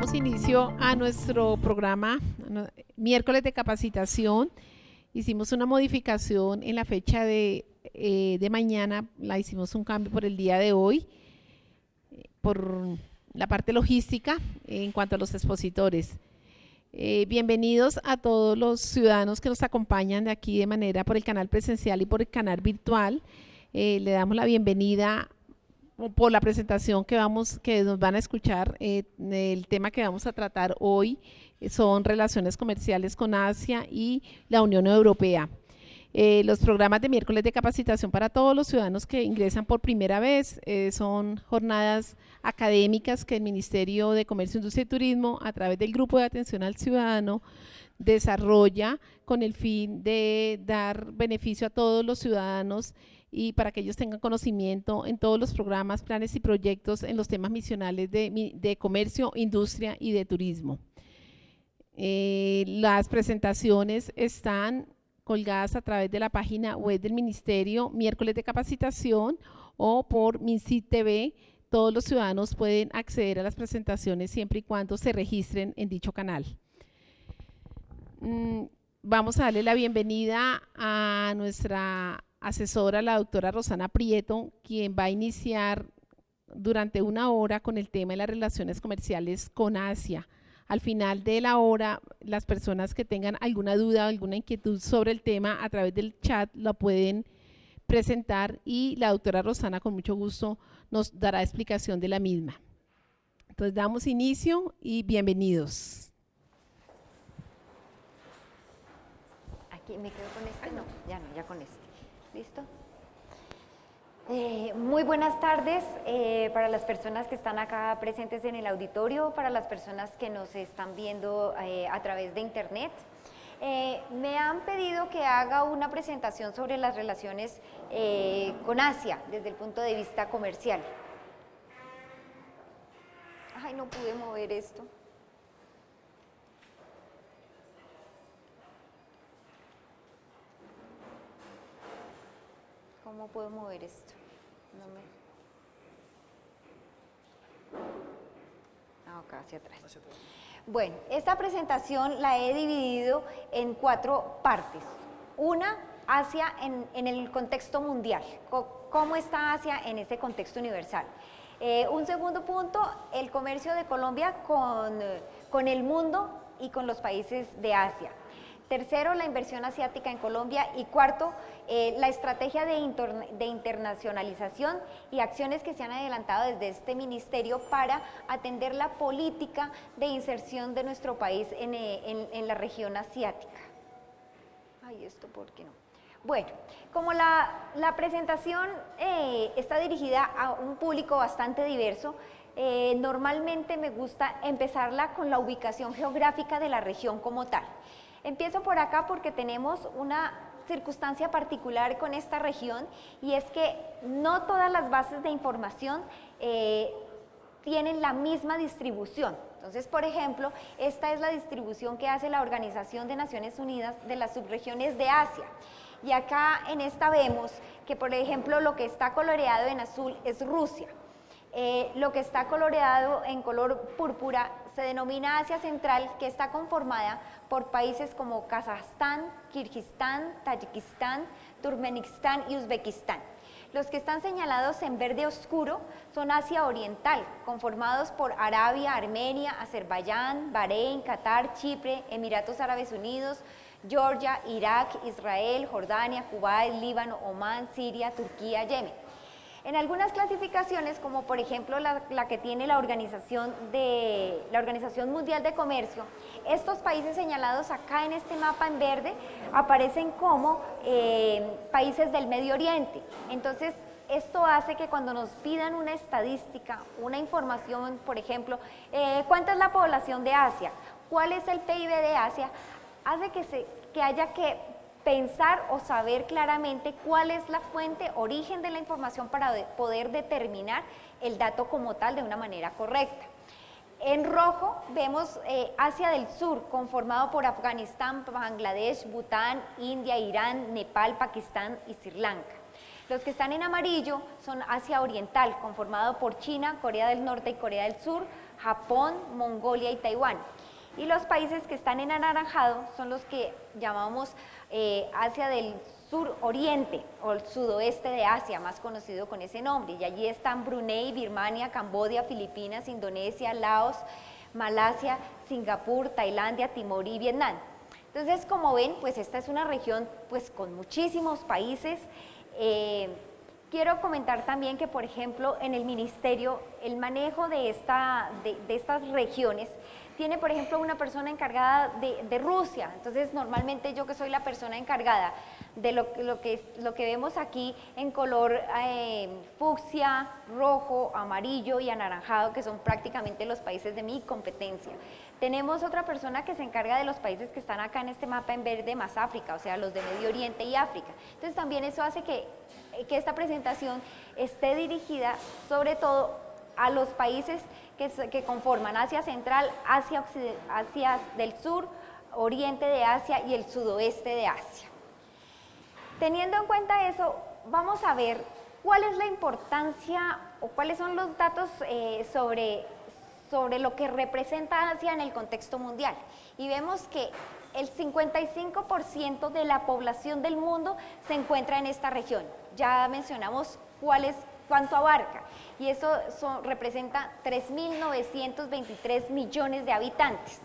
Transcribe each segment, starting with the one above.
damos inicio a nuestro programa miércoles de capacitación. Hicimos una modificación en la fecha de mañana, la hicimos un cambio por el día de hoy, por la parte logística en cuanto a los expositores. Bienvenidos a todos los ciudadanos que nos acompañan de aquí de manera por el canal presencial y por el canal virtual. Le damos la bienvenida por la presentación que nos van a escuchar. El tema que vamos a tratar hoy son relaciones comerciales con Asia y la Unión Europea. Los programas de miércoles de capacitación para todos los ciudadanos que ingresan por primera vez son jornadas académicas que el Ministerio de Comercio, Industria y Turismo, a través del Grupo de Atención al Ciudadano, desarrolla con el fin de dar beneficio a todos los ciudadanos y para que ellos tengan conocimiento en todos los programas, planes y proyectos en los temas misionales de comercio, industria y de turismo. Las presentaciones están colgadas a través de la página web del Ministerio, miércoles de capacitación, o por MinSit TV. Todos los ciudadanos pueden acceder a las presentaciones siempre y cuando se registren en dicho canal. Vamos a darle la bienvenida a nuestra asesora, la doctora Rosana Prieto, quien va a iniciar durante una hora con el tema de las relaciones comerciales con Asia. Al final de la hora, las personas que tengan alguna duda o alguna inquietud sobre el tema a través del chat la pueden presentar y la doctora Rosana con mucho gusto nos dará explicación de la misma. Entonces damos inicio y bienvenidos. Aquí me quedo con este, no, ya con este. ¿Listo? Muy buenas tardes para las personas que están acá presentes en el auditorio, para las personas que nos están viendo a través de internet. Me han pedido que haga una presentación sobre las relaciones con Asia desde el punto de vista comercial. Ay, no pude mover esto. ¿Cómo puedo mover esto? Acá hacia atrás. Bueno, esta presentación la he dividido en 4 partes. Una, Asia en el contexto mundial. ¿Cómo está Asia en ese contexto universal? Un segundo punto, el comercio de Colombia con el mundo y con los países de Asia. Tercero, la inversión asiática en Colombia. Y cuarto, la estrategia de internacionalización y acciones que se han adelantado desde este ministerio para atender la política de inserción de nuestro país en la región asiática. Ay, ¿esto por qué no? Bueno, como la presentación está dirigida a un público bastante diverso, normalmente me gusta empezarla con la ubicación geográfica de la región como tal. Empiezo por acá porque tenemos una circunstancia particular con esta región y es que no todas las bases de información tienen la misma distribución. Entonces, por ejemplo, esta es la distribución que hace la Organización de Naciones Unidas de las subregiones de Asia. Y acá en esta vemos que, por ejemplo, lo que está coloreado en azul es Rusia. Lo que está coloreado en color púrpura se denomina Asia Central, que está conformada por países como Kazajstán, Kirguistán, Tayikistán, Turkmenistán y Uzbekistán. Los que están señalados en verde oscuro son Asia Oriental, conformados por Arabia, Armenia, Azerbaiyán, Bahrein, Qatar, Chipre, Emiratos Árabes Unidos, Georgia, Irak, Israel, Jordania, Kuwait, Líbano, Omán, Siria, Turquía, Yemen. En algunas clasificaciones, como por ejemplo la que tiene la Organización Mundial de Comercio, estos países señalados acá en este mapa en verde aparecen como países del Medio Oriente. Entonces, esto hace que cuando nos pidan una estadística, una información, por ejemplo, ¿cuánta es la población de Asia? ¿Cuál es el PIB de Asia? Hace que haya que pensar o saber claramente cuál es la fuente, origen de la información para poder determinar el dato como tal de una manera correcta. En rojo vemos Asia del Sur, conformado por Afganistán, Bangladesh, Bután, India, Irán, Nepal, Pakistán y Sri Lanka. Los que están en amarillo son Asia Oriental, conformado por China, Corea del Norte y Corea del Sur, Japón, Mongolia y Taiwán. Y los países que están en anaranjado son los que llamamos Asia del Sur-Oriente o el sudoeste de Asia, más conocido con ese nombre. Y allí están Brunei, Birmania, Camboya, Filipinas, Indonesia, Laos, Malasia, Singapur, Tailandia, Timor y Vietnam. Entonces, como ven, pues esta es una región pues con muchísimos países. Quiero comentar también que, por ejemplo, en el ministerio, el manejo de estas regiones tiene, por ejemplo, una persona encargada de Rusia. Entonces, normalmente yo, que soy la persona encargada de lo que vemos aquí en color fucsia, rojo, amarillo y anaranjado, que son prácticamente los países de mi competencia. Tenemos otra persona que se encarga de los países que están acá en este mapa en verde, más África, o sea, los de Medio Oriente y África. Entonces, también eso hace que esta presentación esté dirigida sobre todo a los países que conforman Asia Central, Asia del Sur, Oriente de Asia y el sudoeste de Asia. Teniendo en cuenta eso, vamos a ver cuál es la importancia o cuáles son los datos sobre lo que representa Asia en el contexto mundial. Y vemos que el 55% de la población del mundo se encuentra en esta región. Ya mencionamos cuánto abarca, y eso representa 3.923 millones de habitantes.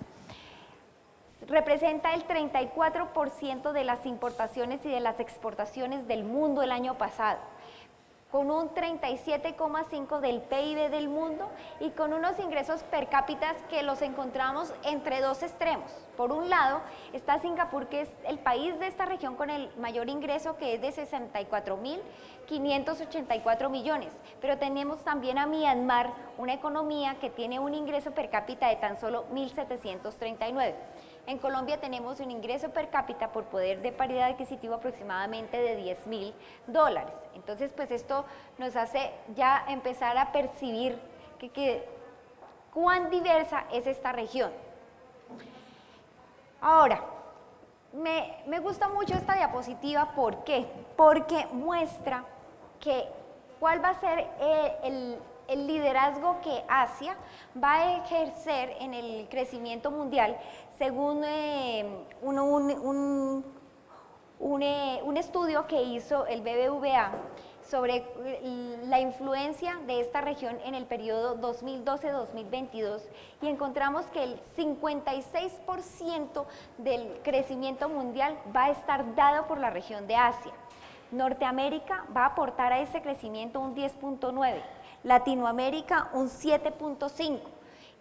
Representa el 34% de las importaciones y de las exportaciones del mundo el año pasado, con un 37,5% del PIB del mundo y con unos ingresos per cápita que los encontramos entre dos extremos. Por un lado está Singapur, que es el país de esta región con el mayor ingreso, que es de 64.584 millones, pero tenemos también a Myanmar, una economía que tiene un ingreso per cápita de tan solo 1.739. En Colombia tenemos un ingreso per cápita por poder de paridad adquisitivo aproximadamente de $10.000. Entonces, pues esto nos hace ya empezar a percibir cuán diversa es esta región. Ahora, me gusta mucho esta diapositiva. ¿Por qué? Porque muestra cuál va a ser el liderazgo que Asia va a ejercer en el crecimiento mundial, según un estudio que hizo el BBVA sobre la influencia de esta región en el periodo 2012-2022, y encontramos que el 56% del crecimiento mundial va a estar dado por la región de Asia. Norteamérica va a aportar a ese crecimiento un 10.9%, Latinoamérica un 7.5%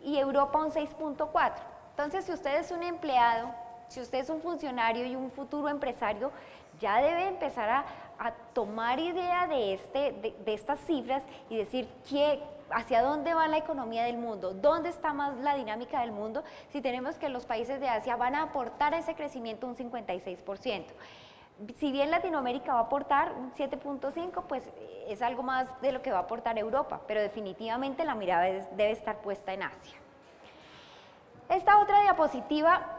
y Europa un 6.4%. Entonces, si usted es un empleado, si usted es un funcionario y un futuro empresario, ya debe empezar a tomar idea de estas cifras y decir hacia dónde va la economía del mundo, dónde está más la dinámica del mundo, si tenemos que los países de Asia van a aportar a ese crecimiento un 56%. Si bien Latinoamérica va a aportar un 7.5%, pues es algo más de lo que va a aportar Europa, pero definitivamente la mirada debe estar puesta en Asia. Esta otra diapositiva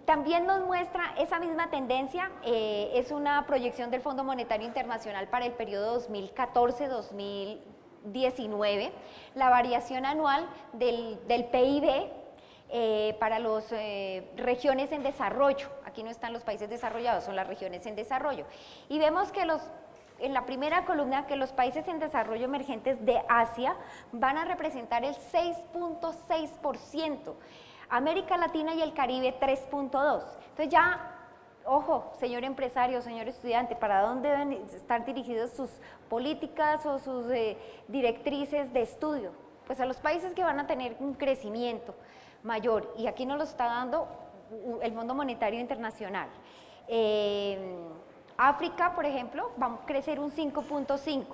también nos muestra esa misma tendencia. Es una proyección del Fondo Monetario Internacional para el periodo 2014-2019, la variación anual del PIB para las regiones en desarrollo. Aquí no están los países desarrollados, son las regiones en desarrollo. Y vemos que en la primera columna, que los países en desarrollo emergentes de Asia van a representar el 6.6%, América Latina y el Caribe 3.2%. Entonces ya, ojo, señor empresario, señor estudiante, ¿para dónde deben estar dirigidas sus políticas o sus directrices de estudio? Pues a los países que van a tener un crecimiento mayor, y aquí nos lo está dando el Fondo Monetario Internacional. África, por ejemplo, va a crecer un 5.5%,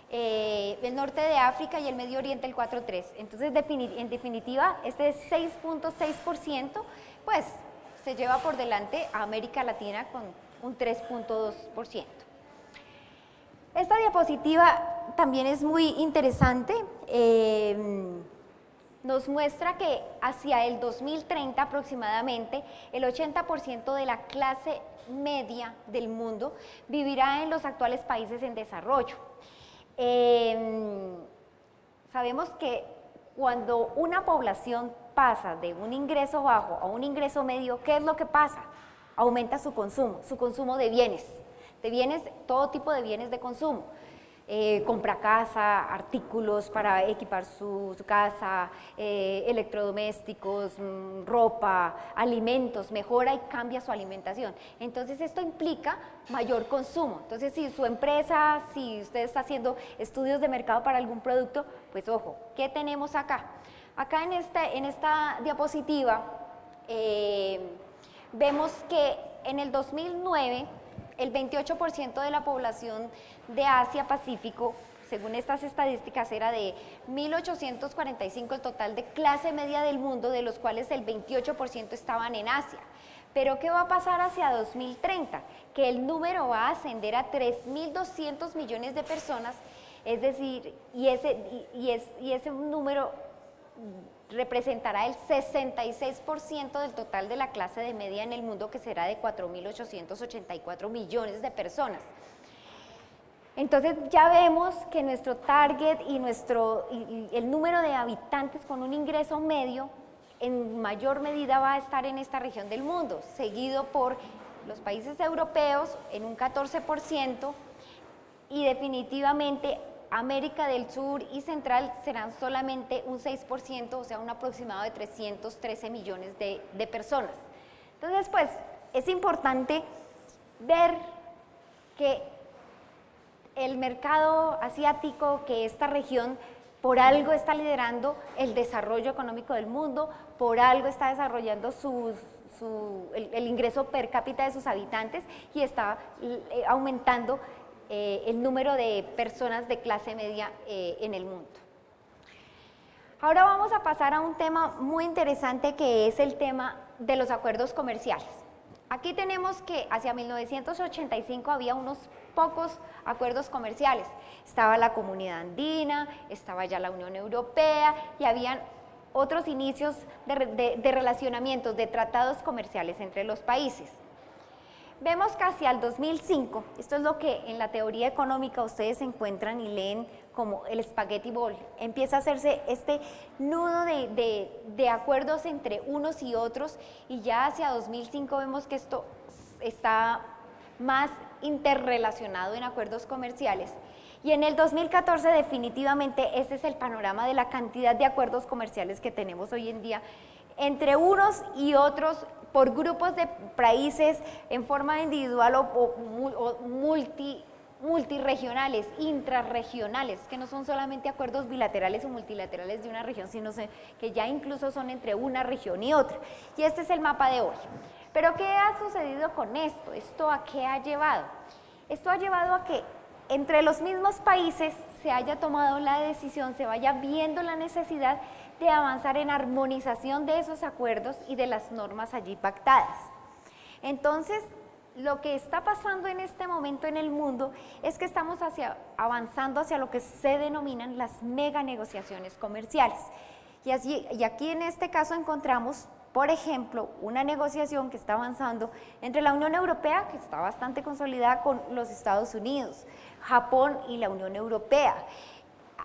el norte de África y el Medio Oriente el 4.3%. Entonces, en definitiva, este 6.6%, pues se lleva por delante a América Latina con un 3.2%. Esta diapositiva también es muy interesante. Nos muestra que hacia el 2030 aproximadamente el 80% de la clase media del mundo vivirá en los actuales países en desarrollo. Sabemos que cuando una población pasa de un ingreso bajo a un ingreso medio, ¿qué es lo que pasa? Aumenta su consumo de bienes, todo tipo de bienes de consumo. Compra casa, artículos para equipar su casa, electrodomésticos, ropa, alimentos, mejora y cambia su alimentación. Entonces esto implica mayor consumo. Entonces si su empresa, si usted está haciendo estudios de mercado para algún producto, pues ojo, ¿qué tenemos acá? Acá en esta diapositiva vemos que en el 2009 el 28% de la población de Asia-Pacífico, según estas estadísticas, era de 1.845 el total de clase media del mundo, de los cuales el 28% estaban en Asia. Pero ¿qué va a pasar hacia 2030? Que el número va a ascender a 3.200 millones de personas, es decir, y ese número representará el 66% del total de la clase de media en el mundo, que será de 4.884 millones de personas. Entonces ya vemos que nuestro target y el número de habitantes con un ingreso medio en mayor medida va a estar en esta región del mundo, seguido por los países europeos en un 14% y definitivamente América del Sur y Central serán solamente un 6%, o sea, un aproximado de 313 millones de personas. Entonces, pues, es importante ver que el mercado asiático, que esta región por algo está liderando el desarrollo económico del mundo, por algo está desarrollando el ingreso per cápita de sus habitantes y está aumentando el número de personas de clase media en el mundo. Ahora vamos a pasar a un tema muy interesante, que es el tema de los acuerdos comerciales. Aquí tenemos que hacia 1985 había unos pocos acuerdos comerciales. Estaba la Comunidad Andina, estaba ya la Unión Europea y habían otros inicios de relacionamientos, de tratados comerciales entre los países. Vemos que hacia el 2005, esto es lo que en la teoría económica ustedes encuentran y leen como el spaghetti ball, empieza a hacerse este nudo de acuerdos entre unos y otros, y ya hacia 2005 vemos que esto está más interrelacionado en acuerdos comerciales. Y en el 2014 definitivamente ese es el panorama de la cantidad de acuerdos comerciales que tenemos hoy en día entre unos y otros, por grupos de países en forma individual o multirregionales, intrarregionales, que no son solamente acuerdos bilaterales o multilaterales de una región, sino que ya incluso son entre una región y otra. Y este es el mapa de hoy. Pero ¿qué ha sucedido con esto? ¿Esto a qué ha llevado? Esto ha llevado a que entre los mismos países se haya tomado la decisión, se vaya viendo la necesidad de avanzar en armonización de esos acuerdos y de las normas allí pactadas. Entonces, lo que está pasando en este momento en el mundo es que estamos avanzando hacia lo que se denominan las mega negociaciones comerciales. Y aquí en este caso encontramos, por ejemplo, una negociación que está avanzando entre la Unión Europea, que está bastante consolidada, con los Estados Unidos, Japón y la Unión Europea.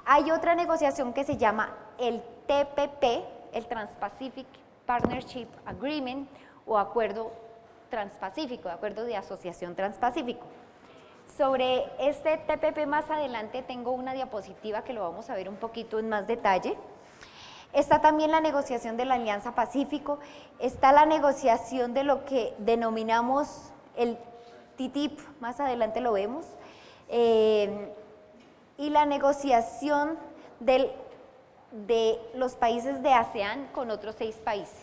Hay otra negociación que se llama el TPP, el Trans-Pacific Partnership Agreement, o Acuerdo Transpacífico, Acuerdo de Asociación Transpacífico. Sobre este TPP más adelante tengo una diapositiva que lo vamos a ver un poquito en más detalle. Está también la negociación de la Alianza Pacífico, está la negociación de lo que denominamos el TTIP, más adelante lo vemos, y la negociación de los países de ASEAN con otros 6 países.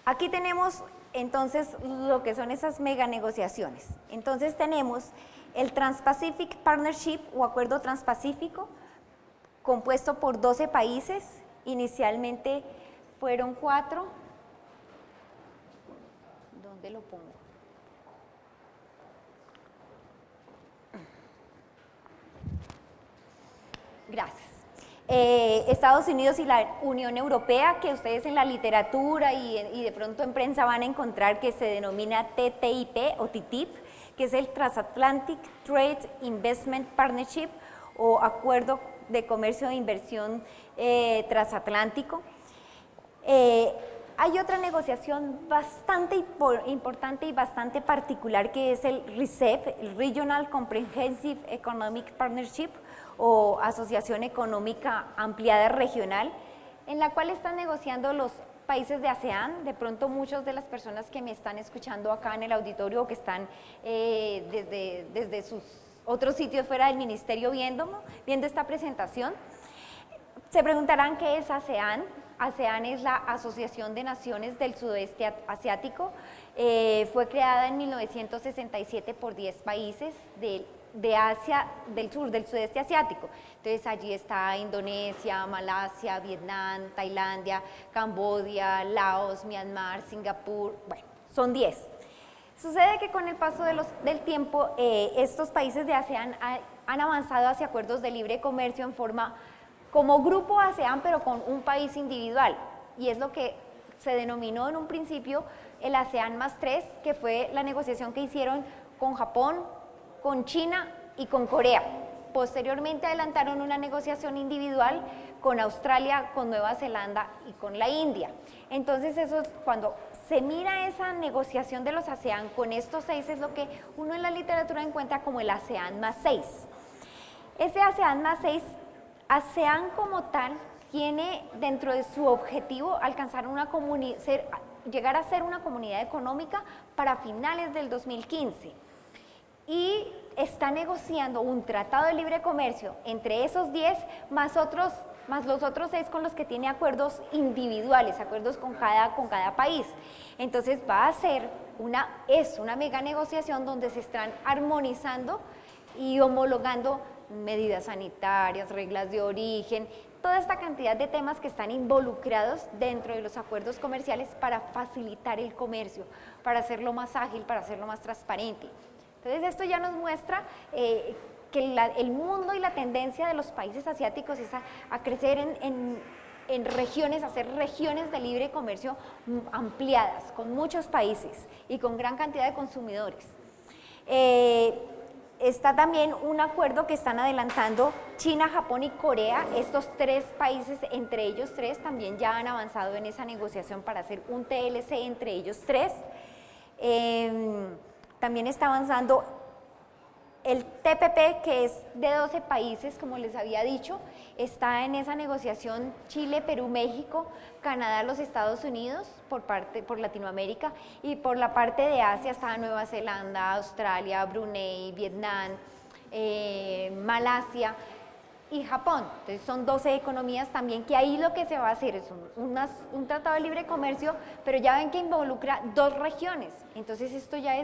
Aquí tenemos entonces lo que son esas mega negociaciones. Entonces tenemos el Trans-Pacific Partnership o Acuerdo Transpacífico, compuesto por 12 países, inicialmente fueron 4. ¿Dónde lo pongo? Gracias. Estados Unidos y la Unión Europea, que ustedes en la literatura y de pronto en prensa van a encontrar que se denomina TTIP o TTIP, que es el Transatlantic Trade Investment Partnership o Acuerdo de comercio e inversión transatlántico. Hay otra negociación bastante importante y bastante particular que es el RCEP, el Regional Comprehensive Economic Partnership o Asociación Económica Ampliada Regional, en la cual están negociando los países de ASEAN. De pronto muchas de las personas que me están escuchando acá en el auditorio o que están desde sus otros sitios fuera del ministerio viendo esta presentación, se preguntarán qué es ASEAN. ASEAN es la Asociación de Naciones del Sudeste Asiático, fue creada en 1967 por 10 países de Asia del sur, del sudeste asiático. Entonces allí está Indonesia, Malasia, Vietnam, Tailandia, Camboya, Laos, Myanmar, Singapur, bueno, son 10. Sucede que con el paso del tiempo estos países de ASEAN han avanzado hacia acuerdos de libre comercio en forma como grupo ASEAN, pero con un país individual, y es lo que se denominó en un principio el ASEAN +3, que fue la negociación que hicieron con Japón, con China y con Corea. Posteriormente adelantaron una negociación individual con Australia, con Nueva Zelanda y con la India. Entonces eso es cuando se mira esa negociación de los ASEAN con estos 6, es lo que uno en la literatura encuentra como el ASEAN +6. Ese ASEAN +6, ASEAN como tal, tiene dentro de su objetivo alcanzar llegar a ser una comunidad económica para finales del 2015. Y está negociando un tratado de libre comercio entre esos 10 más los otros 6 con los que tiene acuerdos individuales, acuerdos con cada país. Entonces va a ser una mega negociación donde se están armonizando y homologando medidas sanitarias, reglas de origen, toda esta cantidad de temas que están involucrados dentro de los acuerdos comerciales para facilitar el comercio, para hacerlo más ágil, para hacerlo más transparente. Entonces esto ya nos muestra que el mundo y la tendencia de los países asiáticos es a crecer en regiones, a hacer regiones de libre comercio ampliadas, con muchos países y con gran cantidad de consumidores. Está también un acuerdo que están adelantando China, Japón y Corea. Estos 3 países, entre ellos 3, también ya han avanzado en esa negociación para hacer un TLC entre ellos 3. También está avanzando el TPP, que es de 12 países, como les había dicho. Está en esa negociación Chile, Perú, México, Canadá, los Estados Unidos por Latinoamérica, y por la parte de Asia está Nueva Zelanda, Australia, Brunei, Vietnam, Malasia y Japón. Entonces son 12 economías también, que ahí lo que se va a hacer es un tratado de libre comercio, pero ya ven que involucra 2 regiones. Entonces esto ya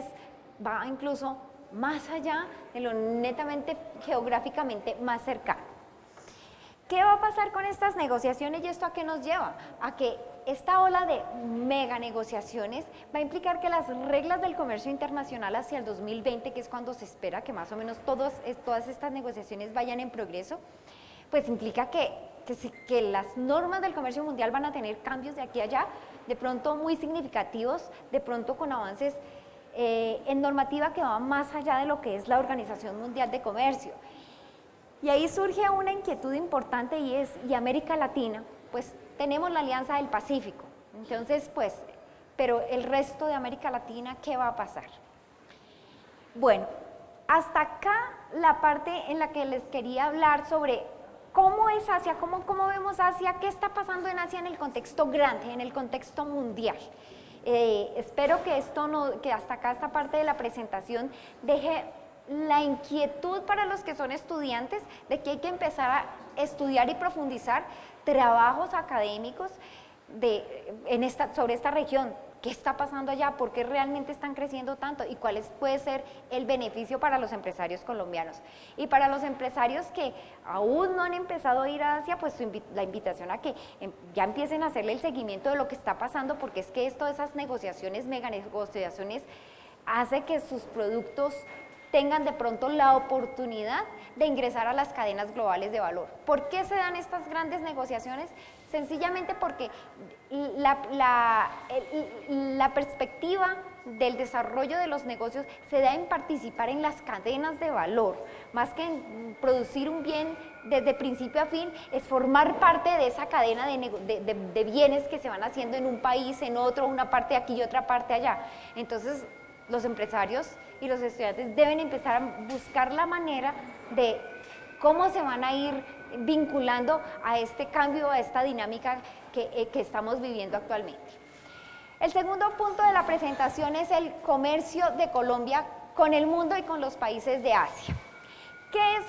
va incluso más allá de lo netamente geográficamente más cercano. ¿Qué va a pasar con estas negociaciones y esto a qué nos lleva? A que esta ola de mega negociaciones va a implicar que las reglas del comercio internacional hacia el 2020, que es cuando se espera que más o menos todas estas negociaciones vayan en progreso, pues implica que las normas del comercio mundial van a tener cambios de aquí a allá, de pronto muy significativos, de pronto con avances en normativa que va más allá de lo que es la Organización Mundial de Comercio. Y ahí surge una inquietud importante y América Latina, pues tenemos la Alianza del Pacífico. Entonces, pues, pero el resto de América Latina, ¿qué va a pasar? Bueno, hasta acá la parte en la que les quería hablar sobre cómo es Asia, cómo vemos Asia, qué está pasando en Asia en el contexto grande, en el contexto mundial. Espero que hasta acá esta parte de la presentación deje la inquietud para los que son estudiantes de que hay que empezar a estudiar y profundizar trabajos académicos sobre esta región. ¿Qué está pasando allá? ¿Por qué realmente están creciendo tanto? ¿Y cuál puede ser el beneficio para los empresarios colombianos? Y para los empresarios que aún no han empezado a ir a Asia, pues la invitación a que ya empiecen a hacerle el seguimiento de lo que está pasando, porque es que esas negociaciones, mega negociaciones, hace que sus productos tengan de pronto la oportunidad de ingresar a las cadenas globales de valor. ¿Por qué se dan estas grandes negociaciones? Sencillamente porque la perspectiva del desarrollo de los negocios se da en participar en las cadenas de valor, más que en producir un bien desde principio a fin, es formar parte de esa cadena de bienes que se van haciendo en un país, en otro, una parte aquí y otra parte allá. Entonces, los empresarios y los estudiantes deben empezar a buscar la manera de cómo se van a ir vinculando a este cambio, a esta dinámica que estamos viviendo actualmente. El segundo punto de la presentación es el comercio de Colombia con el mundo y con los países de Asia. ¿Qué es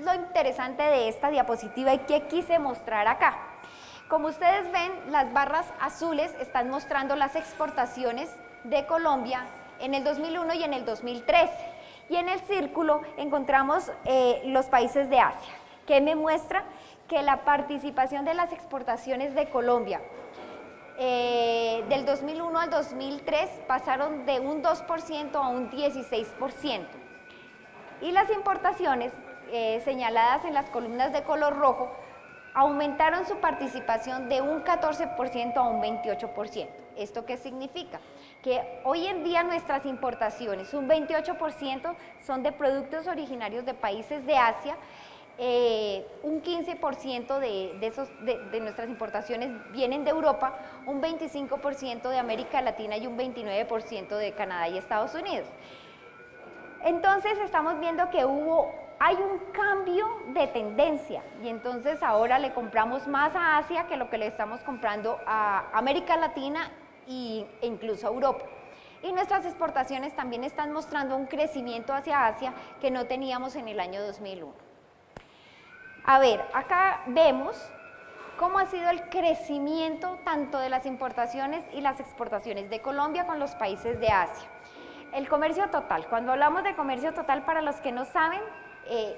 lo interesante de esta diapositiva y qué quise mostrar acá? Como ustedes ven, las barras azules están mostrando las exportaciones de Colombia en el 2001 y en el 2013. Y en el círculo encontramos los países de Asia, que me muestra que la participación de las exportaciones de Colombia del 2001 al 2003 pasaron de un 2% a un 16%. Y las importaciones señaladas en las columnas de color rojo aumentaron su participación de un 14% a un 28%. ¿Esto qué significa? Que hoy en día nuestras importaciones, un 28% son de productos originarios de países de Asia, un 15% de nuestras importaciones vienen de Europa, un 25% de América Latina y un 29% de Canadá y Estados Unidos. Entonces estamos viendo que hay un cambio de tendencia y entonces ahora le compramos más a Asia que lo que le estamos comprando a América Latina e incluso a Europa. Y nuestras exportaciones también están mostrando un crecimiento hacia Asia que no teníamos en el año 2001. A ver, acá vemos cómo ha sido el crecimiento tanto de las importaciones y las exportaciones de Colombia con los países de Asia. El comercio total, cuando hablamos de comercio total, para los que no saben,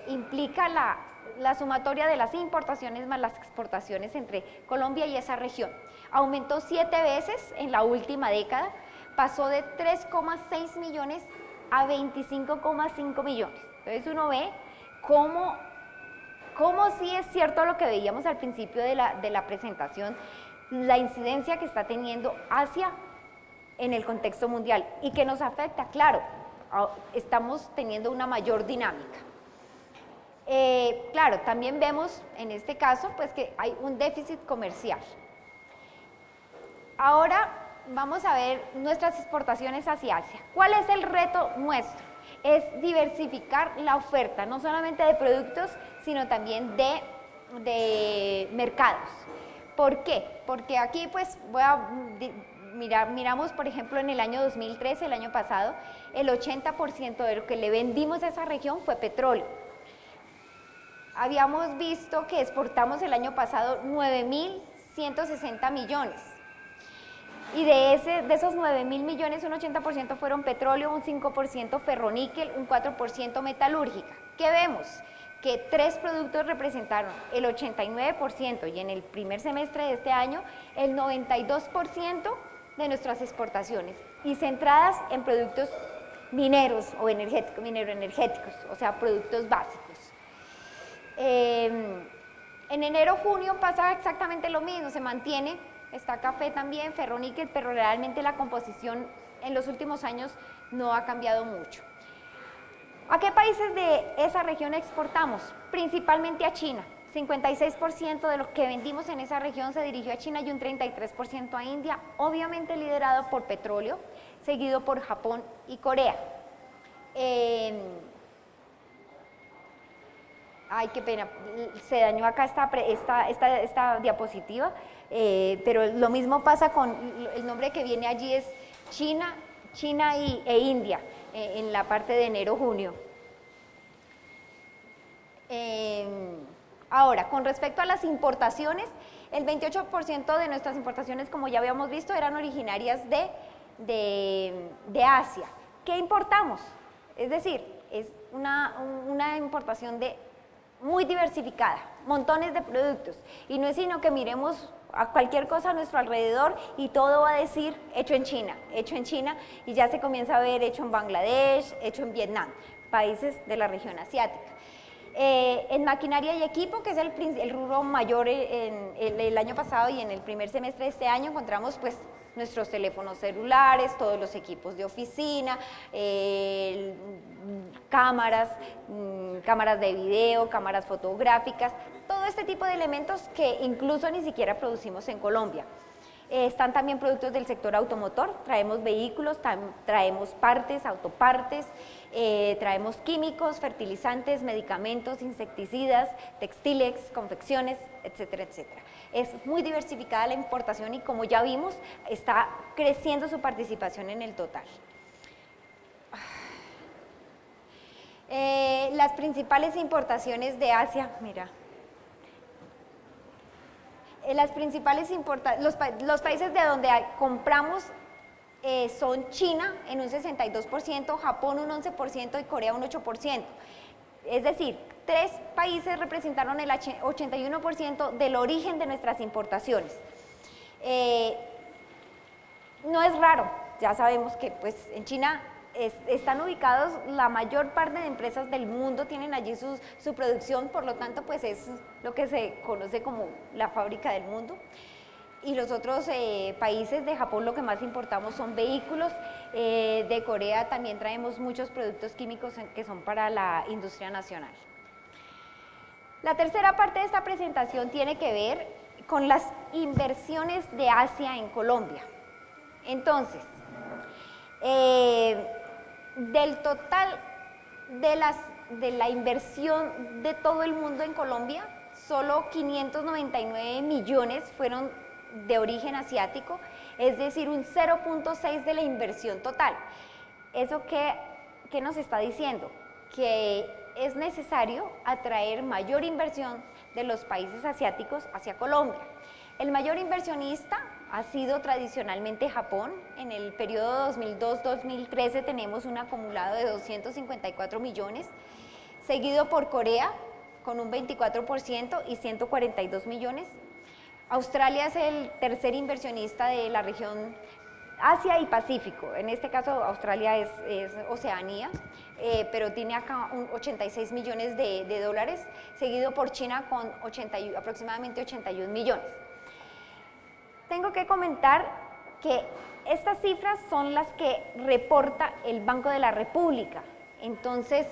implica la sumatoria de las importaciones más las exportaciones entre Colombia y esa región. Aumentó 7 veces en la última década, pasó de 3,6 millones a 25,5 millones. Entonces uno ve cómo sí es cierto lo que veíamos al principio de la presentación, la incidencia que está teniendo Asia en el contexto mundial y que nos afecta, claro, estamos teniendo una mayor dinámica. Claro, también vemos en este caso pues que hay un déficit comercial. Ahora vamos a ver nuestras exportaciones hacia Asia. ¿Cuál es el reto nuestro? Es diversificar la oferta, no solamente de productos, sino también de mercados. ¿Por qué? Porque aquí pues miramos por ejemplo en el año 2013, el año pasado, el 80% de lo que le vendimos a esa región fue petróleo. Habíamos visto que exportamos el año pasado 9.160 millones. Y de esos 9.000 millones, un 80% fueron petróleo, un 5% ferroníquel, un 4% metalúrgica. ¿Qué vemos? Que 3 productos representaron el 89% y en el primer semestre de este año el 92% de nuestras exportaciones y centradas en productos mineros o mineroenergéticos, o sea, productos básicos. En enero-junio pasa exactamente lo mismo, se mantiene. Está café también, ferroníquel, pero realmente la composición en los últimos años no ha cambiado mucho. ¿A qué países de esa región exportamos? Principalmente a China. 56% de lo que vendimos en esa región se dirigió a China y un 33% a India, obviamente liderado por petróleo, seguido por Japón y Corea. Ay, qué pena, se dañó acá esta diapositiva, pero lo mismo pasa con el nombre que viene allí es China e India, en la parte de enero-junio. Ahora, con respecto a las importaciones, el 28% de nuestras importaciones, como ya habíamos visto, eran originarias de Asia. ¿Qué importamos? Es decir, es una importación muy diversificada, montones de productos, y no es sino que miremos a cualquier cosa a nuestro alrededor y todo va a decir hecho en China, y ya se comienza a ver hecho en Bangladesh, hecho en Vietnam, países de la región asiática. En maquinaria y equipo, que es el rubro mayor en el año pasado y en el primer semestre de este año, encontramos pues nuestros teléfonos celulares, todos los equipos de oficina, cámaras, cámaras de video, cámaras fotográficas, todo este tipo de elementos que incluso ni siquiera producimos en Colombia. Están también productos del sector automotor, traemos vehículos, traemos partes, autopartes, traemos químicos, fertilizantes, medicamentos, insecticidas, textiles, confecciones, etcétera, etcétera. Es muy diversificada la importación y, como ya vimos, está creciendo su participación en el total. Las principales importaciones de Asia, mira. Los países de donde compramos son China en un 62%, Japón un 11% y Corea un 8%. Es decir, 3 países representaron el 81% del origen de nuestras importaciones. No es raro, ya sabemos que pues, en China están ubicados la mayor parte de empresas del mundo, tienen allí su producción, por lo tanto pues es lo que se conoce como la fábrica del mundo. Y los otros países, de Japón lo que más importamos son vehículos, de Corea también traemos muchos productos químicos que son para la industria nacional. La tercera parte de esta presentación tiene que ver con las inversiones de Asia en Colombia. Entonces, del total de la inversión de todo el mundo en Colombia, solo 599 millones fueron de origen asiático, es decir, un 0.6 de la inversión total. ¿Eso qué nos está diciendo? Que es necesario atraer mayor inversión de los países asiáticos hacia Colombia. El mayor inversionista ha sido tradicionalmente Japón. En el periodo 2002-2013 tenemos un acumulado de 254 millones, seguido por Corea con un 24% y 142 millones. Australia es el tercer inversionista de la región Asia y Pacífico. En este caso Australia es Oceanía, pero tiene acá 86 millones de dólares, seguido por China con aproximadamente 81 millones. Tengo que comentar que estas cifras son las que reporta el Banco de la República. Entonces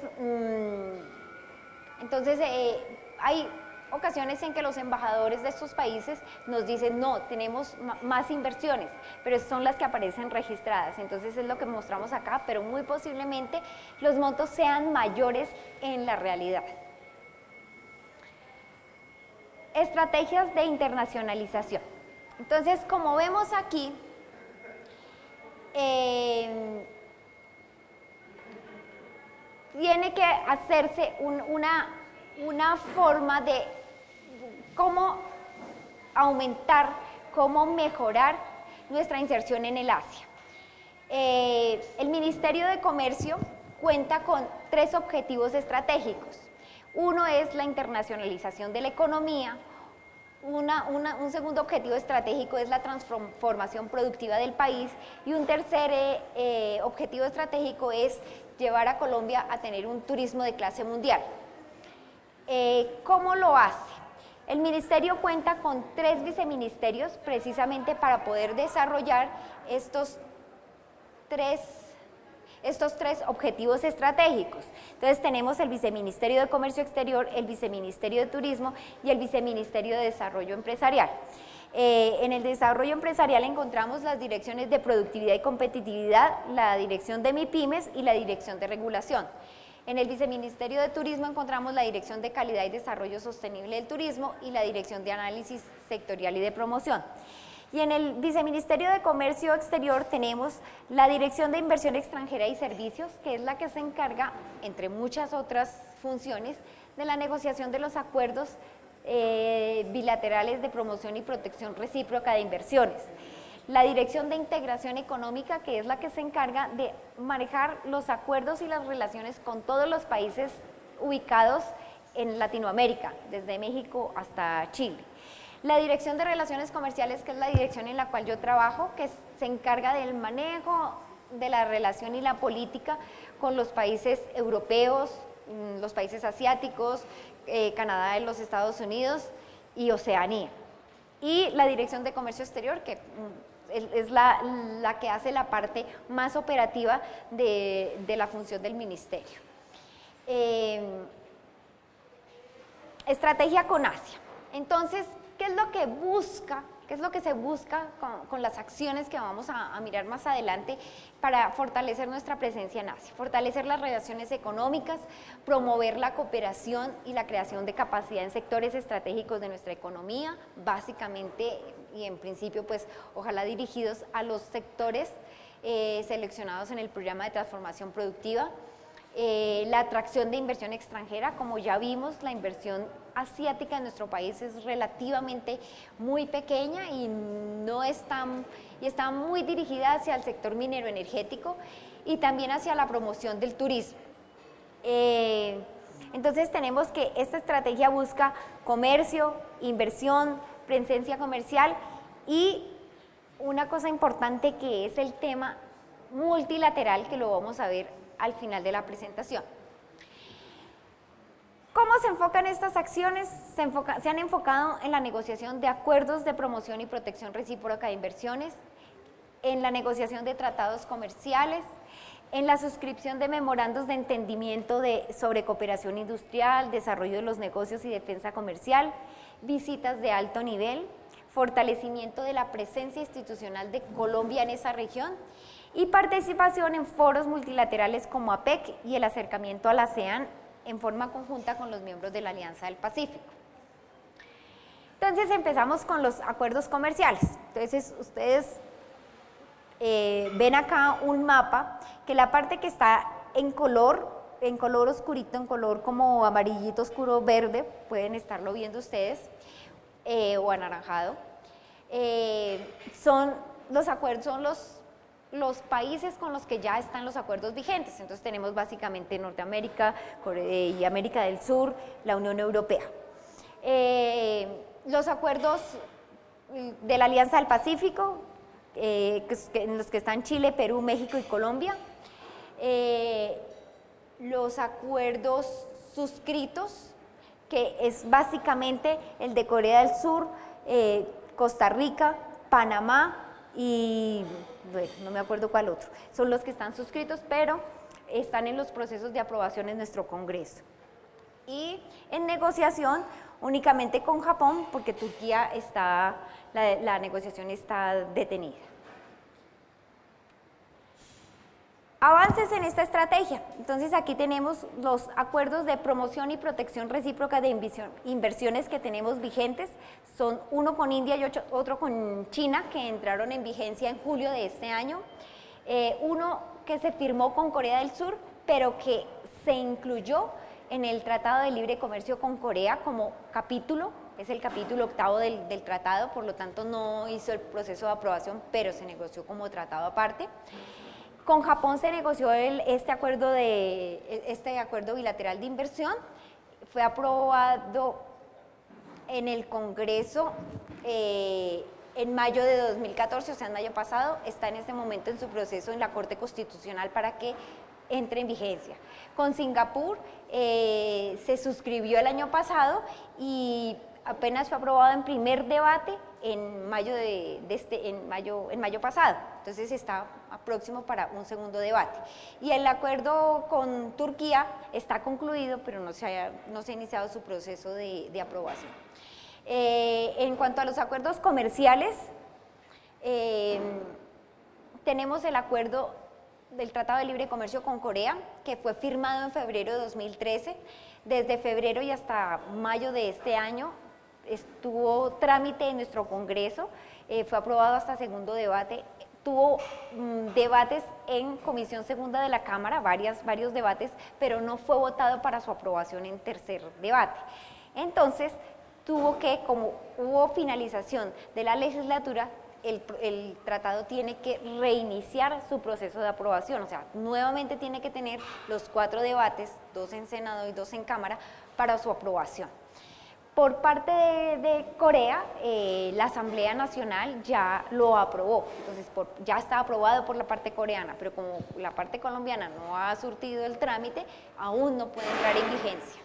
hay ocasiones en que los embajadores de estos países nos dicen, no, tenemos más inversiones, pero son las que aparecen registradas. Entonces es lo que mostramos acá, pero muy posiblemente los montos sean mayores en la realidad. Estrategias de internacionalización. Entonces, como vemos aquí, tiene que hacerse una forma de cómo aumentar, cómo mejorar nuestra inserción en el Asia. El Ministerio de Comercio cuenta con 3 objetivos estratégicos. Uno es la internacionalización de la economía. Un segundo objetivo estratégico es la transformación productiva del país, y un tercer objetivo estratégico es llevar a Colombia a tener un turismo de clase mundial. ¿Cómo lo hace? El ministerio cuenta con 3 viceministerios precisamente para poder desarrollar estos tres objetivos estratégicos. Entonces tenemos el Viceministerio de Comercio Exterior, el Viceministerio de Turismo y el Viceministerio de Desarrollo Empresarial. En el desarrollo empresarial encontramos las direcciones de productividad y competitividad, la dirección de MIPYMES y la dirección de regulación. En el Viceministerio de Turismo encontramos la Dirección de Calidad y Desarrollo Sostenible del Turismo y la Dirección de Análisis Sectorial y de Promoción. Y en el Viceministerio de Comercio Exterior tenemos la Dirección de Inversión Extranjera y Servicios, que es la que se encarga, entre muchas otras funciones, de la negociación de los acuerdos bilaterales de promoción y protección recíproca de inversiones. La Dirección de Integración Económica, que es la que se encarga de manejar los acuerdos y las relaciones con todos los países ubicados en Latinoamérica, desde México hasta Chile. La Dirección de Relaciones Comerciales, que es la dirección en la cual yo trabajo, que se encarga del manejo de la relación y la política con los países europeos, los países asiáticos, Canadá y los Estados Unidos y Oceanía. Y la Dirección de Comercio Exterior, que es la que hace la parte más operativa de la función del ministerio. Estrategia con Asia. Entonces, ¿qué es lo que busca? ¿Qué es lo que se busca con las acciones que vamos a mirar más adelante para fortalecer nuestra presencia en Asia? Fortalecer las relaciones económicas, promover la cooperación y la creación de capacidad en sectores estratégicos de nuestra economía, básicamente y en principio pues ojalá dirigidos a los sectores seleccionados en el programa de transformación productiva. La atracción de inversión extranjera, como ya vimos, la inversión asiática en nuestro país es relativamente muy pequeña y está muy dirigida hacia el sector minero energético y también hacia la promoción del turismo. Entonces tenemos que esta estrategia busca comercio, inversión, presencia comercial y una cosa importante que es el tema multilateral, que lo vamos a ver al final de la presentación. ¿Cómo se enfocan estas acciones? Se han enfocado en la negociación de acuerdos de promoción y protección recíproca de inversiones, en la negociación de tratados comerciales, en la suscripción de memorandos de entendimiento sobre cooperación industrial, desarrollo de los negocios y defensa comercial, visitas de alto nivel, fortalecimiento de la presencia institucional de Colombia en esa región y participación en foros multilaterales como APEC y el acercamiento a la ASEAN en forma conjunta con los miembros de la Alianza del Pacífico. Entonces empezamos con los acuerdos comerciales. Entonces ustedes ven acá un mapa que la parte que está en color oscurito, en color como amarillito oscuro verde, pueden estarlo viendo ustedes, o anaranjado, son los acuerdos, son los países con los que ya están los acuerdos vigentes. Entonces tenemos básicamente Norteamérica y América del Sur, la Unión Europea. Los acuerdos de la Alianza del Pacífico, en los que están Chile, Perú, México y Colombia. Los acuerdos suscritos, que es básicamente el de Corea del Sur, Costa Rica, Panamá y bueno, no me acuerdo cuál otro. Son los que están suscritos, pero están en los procesos de aprobación en nuestro Congreso. Y en negociación únicamente con Japón, porque Turquía está, la negociación está detenida. Avances en esta estrategia. Entonces aquí tenemos los acuerdos de promoción y protección recíproca de inversiones que tenemos vigentes. Son uno con India y otro con China, que entraron en vigencia en julio de este año. Uno que se firmó con Corea del Sur, pero que se incluyó en el Tratado de Libre Comercio con Corea como capítulo. Es el capítulo 8º del tratado, por lo tanto no hizo el proceso de aprobación, pero se negoció como tratado aparte. Con Japón se negoció este acuerdo bilateral de inversión, fue aprobado en el Congreso en mayo de 2014, o sea, en mayo pasado, está en este momento en su proceso en la Corte Constitucional para que entre en vigencia. Con Singapur se suscribió el año pasado y apenas fue aprobado en primer debate en mayo pasado, entonces está próximo para un segundo debate. Y el acuerdo con Turquía está concluido, pero no se ha iniciado su proceso de aprobación. En cuanto a los acuerdos comerciales, tenemos el acuerdo del Tratado de Libre Comercio con Corea, que fue firmado en febrero de 2013. Desde febrero y hasta mayo de este año estuvo trámite en nuestro Congreso, fue aprobado hasta segundo debate, tuvo debates en Comisión Segunda de la Cámara, varios debates, pero no fue votado para su aprobación en tercer debate. Entonces, como hubo finalización de la legislatura, el tratado tiene que reiniciar su proceso de aprobación, o sea, nuevamente tiene que tener los 4 debates, 2 en Senado y 2 en Cámara, para su aprobación. Por parte de Corea, la Asamblea Nacional ya lo aprobó, entonces ya está aprobado por la parte coreana, pero como la parte colombiana no ha surtido el trámite, aún no puede entrar en vigencia.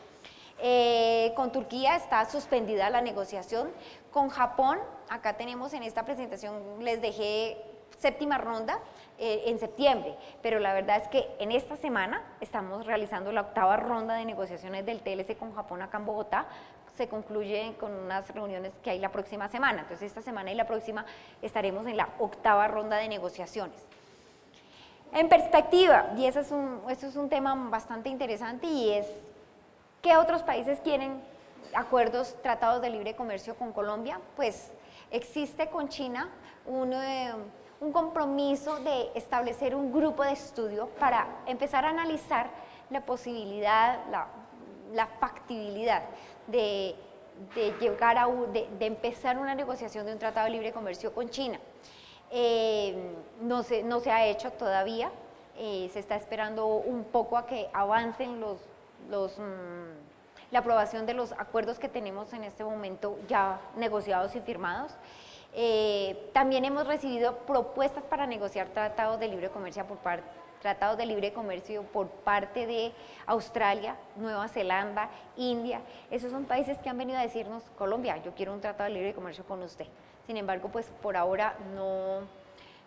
Con Turquía está suspendida la negociación. Con Japón, acá tenemos en esta presentación, les dejé séptima ronda en septiembre, pero la verdad es que en esta semana estamos realizando la octava ronda de negociaciones del TLC con Japón acá en Bogotá. Se concluye con unas reuniones que hay la próxima semana, entonces esta semana y la próxima estaremos en la octava ronda de negociaciones. En perspectiva, y eso es un tema bastante interesante, y es ¿qué otros países quieren acuerdos, tratados de libre comercio con Colombia? Pues existe con China un compromiso de establecer un grupo de estudio para empezar a analizar la posibilidad, la factibilidad de llegar de empezar una negociación de un tratado de libre comercio con China. No se ha hecho todavía, se está esperando un poco a que avancen la aprobación de los acuerdos que tenemos en este momento ya negociados y firmados. También hemos recibido propuestas para negociar tratados de libre comercio por parte de Australia, Nueva Zelanda, India. Esos son países que han venido a decirnos: Colombia, yo quiero un tratado de libre comercio con usted. Sin embargo, pues por ahora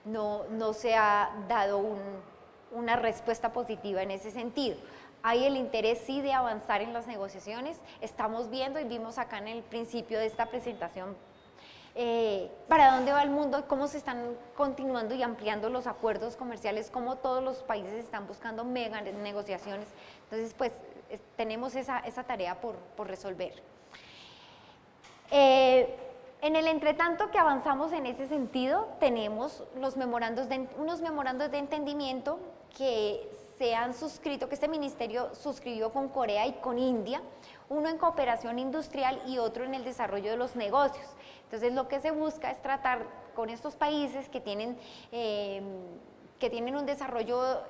no se ha dado una respuesta positiva en ese sentido. Hay el interés sí de avanzar en las negociaciones. Estamos viendo y vimos acá en el principio de esta presentación para dónde va el mundo, cómo se están continuando y ampliando los acuerdos comerciales, cómo todos los países están buscando mega negociaciones. Entonces, pues tenemos esa tarea por resolver. En el entretanto que avanzamos en ese sentido, tenemos unos memorandos de entendimiento que se han suscrito, que este ministerio suscribió con Corea y con India, uno en cooperación industrial y otro en el desarrollo de los negocios. Entonces lo que se busca es tratar con estos países que tienen un desarrollo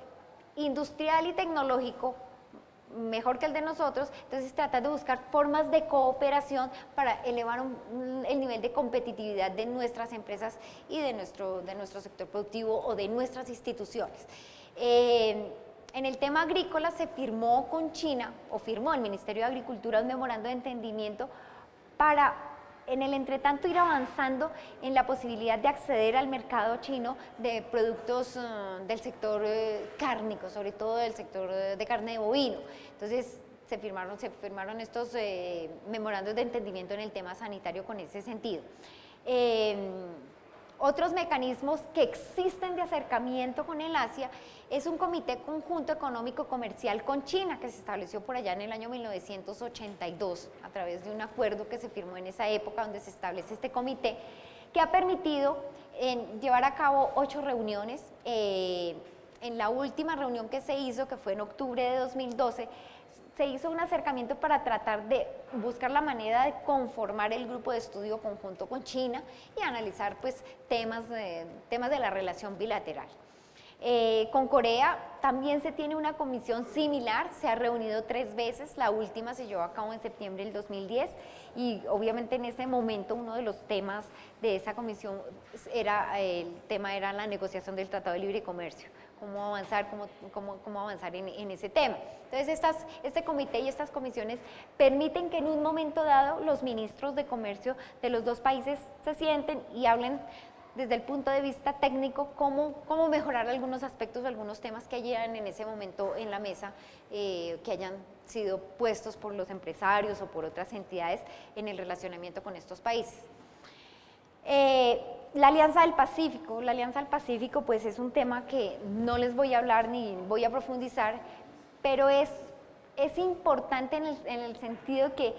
industrial y tecnológico mejor que el de nosotros, entonces tratar de buscar formas de cooperación para elevar el nivel de competitividad de nuestras empresas y de nuestro sector productivo o de nuestras instituciones. En el tema agrícola se firmó con China, o firmó el Ministerio de Agricultura un memorando de entendimiento para, en el entretanto, ir avanzando en la posibilidad de acceder al mercado chino de productos del sector cárnico, sobre todo del sector de carne de bovino. Entonces, se firmaron estos memorandos de entendimiento en el tema sanitario con ese sentido. Otros mecanismos que existen de acercamiento con el Asia es un Comité Conjunto Económico Comercial con China, que se estableció por allá en el año 1982 a través de un acuerdo que se firmó en esa época, donde se establece este comité, que ha permitido llevar a cabo 8 reuniones. En la última reunión que se hizo, que fue en octubre de 2012, se hizo un acercamiento para tratar de buscar la manera de conformar el grupo de estudio conjunto con China y analizar pues temas de la relación bilateral. Con Corea también se tiene una comisión similar, se ha reunido 3 veces, la última se llevó a cabo en septiembre del 2010 y obviamente en ese momento uno de los temas de esa comisión era la negociación del Tratado de Libre Comercio. Cómo avanzar en ese tema. Entonces, este comité y estas comisiones permiten que en un momento dado los ministros de comercio de los dos países se sienten y hablen desde el punto de vista técnico cómo mejorar algunos aspectos, algunos temas que hayan en ese momento en la mesa, que hayan sido puestos por los empresarios o por otras entidades en el relacionamiento con estos países. La Alianza del Pacífico pues es un tema que no les voy a hablar ni voy a profundizar, pero es importante en el sentido que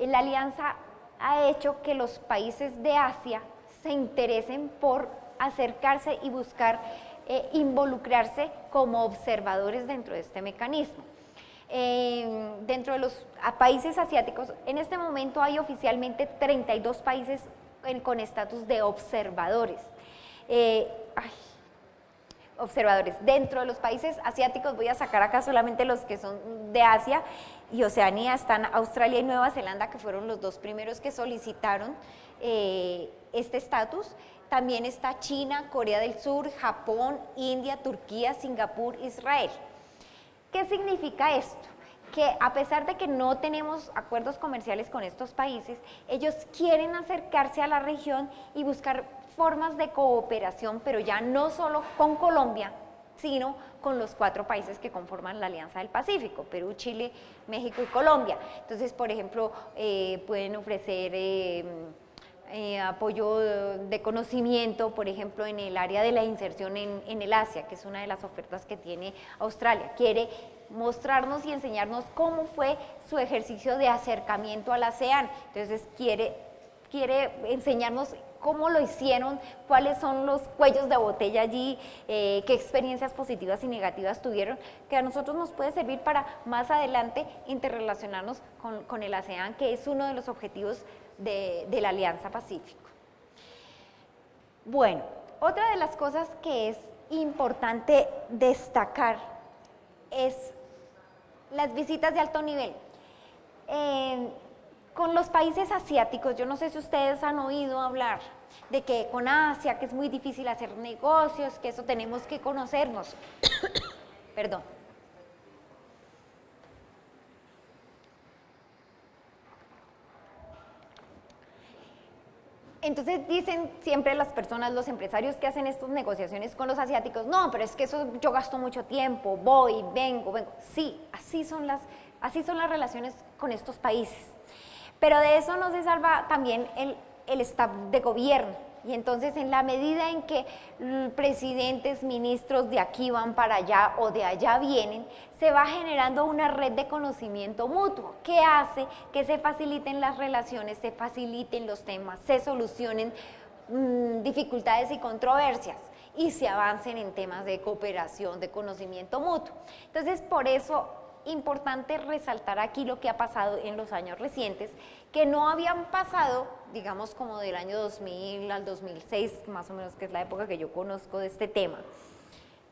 la alianza ha hecho que los países de Asia se interesen por acercarse y buscar involucrarse como observadores dentro de este mecanismo. Dentro de los países asiáticos, en este momento hay oficialmente 32 países con estatus de observadores. Observadores. Dentro de los países asiáticos, voy a sacar acá solamente los que son de Asia y Oceanía, están Australia y Nueva Zelanda, que fueron los 2 primeros que solicitaron este estatus. También está China, Corea del Sur, Japón, India, Turquía, Singapur, Israel. ¿Qué significa esto? que a pesar de que no tenemos acuerdos comerciales con estos países, ellos quieren acercarse a la región y buscar formas de cooperación, pero ya no solo con Colombia, sino con los 4 países que conforman la Alianza del Pacífico: Perú, Chile, México y Colombia. Entonces, por ejemplo, pueden ofrecer apoyo de conocimiento, por ejemplo, en el área de la inserción en el Asia, que es una de las ofertas que tiene Australia. Quiere mostrarnos y enseñarnos cómo fue su ejercicio de acercamiento a la ASEAN. Entonces, quiere enseñarnos cómo lo hicieron, cuáles son los cuellos de botella allí, qué experiencias positivas y negativas tuvieron, que a nosotros nos puede servir para más adelante interrelacionarnos con el ASEAN, que es uno de los objetivos de la Alianza Pacífico. Bueno, otra de las cosas que es importante destacar es las visitas de alto nivel. Con los países asiáticos, yo no sé si ustedes han oído hablar de que con Asia, que es muy difícil hacer negocios, que eso tenemos que conocernos. Perdón. Entonces dicen siempre las personas, los empresarios que hacen estas negociaciones con los asiáticos: no, pero es que eso yo gasto mucho tiempo, voy, vengo. Sí, así son las relaciones con estos países. Pero de eso no se salva también el staff de gobierno. Y entonces, en la medida en que presidentes, ministros de aquí van para allá o de allá vienen, se va generando una red de conocimiento mutuo que hace que se faciliten las relaciones, se faciliten los temas, se solucionen dificultades y controversias y se avancen en temas de cooperación, de conocimiento mutuo. Entonces, por eso importante resaltar aquí lo que ha pasado en los años recientes, que no habían pasado, digamos, como del año 2000 al 2006, más o menos, que es la época que yo conozco de este tema,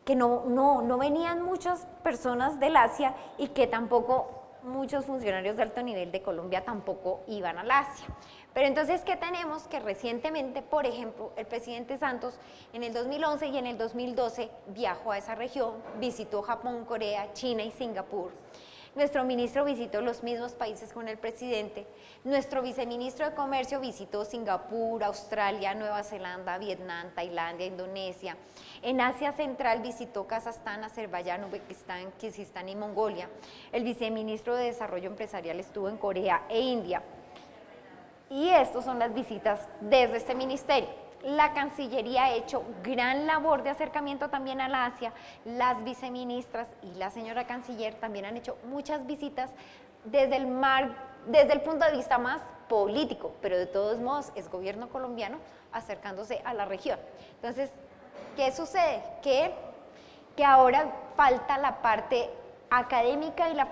que no venían muchas personas del Asia y que tampoco muchos funcionarios de alto nivel de Colombia tampoco iban al Asia. Pero entonces, ¿qué tenemos? Que recientemente, por ejemplo, el presidente Santos en el 2011 y en el 2012 viajó a esa región, visitó Japón, Corea, China y Singapur. Nuestro ministro visitó los mismos países con el presidente. Nuestro viceministro de Comercio visitó Singapur, Australia, Nueva Zelanda, Vietnam, Tailandia, Indonesia. En Asia Central visitó Kazajstán, Azerbaiyán, Uzbekistán, Kirguistán y Mongolia. El viceministro de Desarrollo Empresarial estuvo en Corea e India. Y estas son las visitas desde este ministerio. La Cancillería ha hecho gran labor de acercamiento también a la Asia. Las viceministras y la señora canciller también han hecho muchas visitas desde el punto de vista más político, pero de todos modos es gobierno colombiano acercándose a la región. Entonces, ¿qué sucede? Que ahora falta la parte académica y la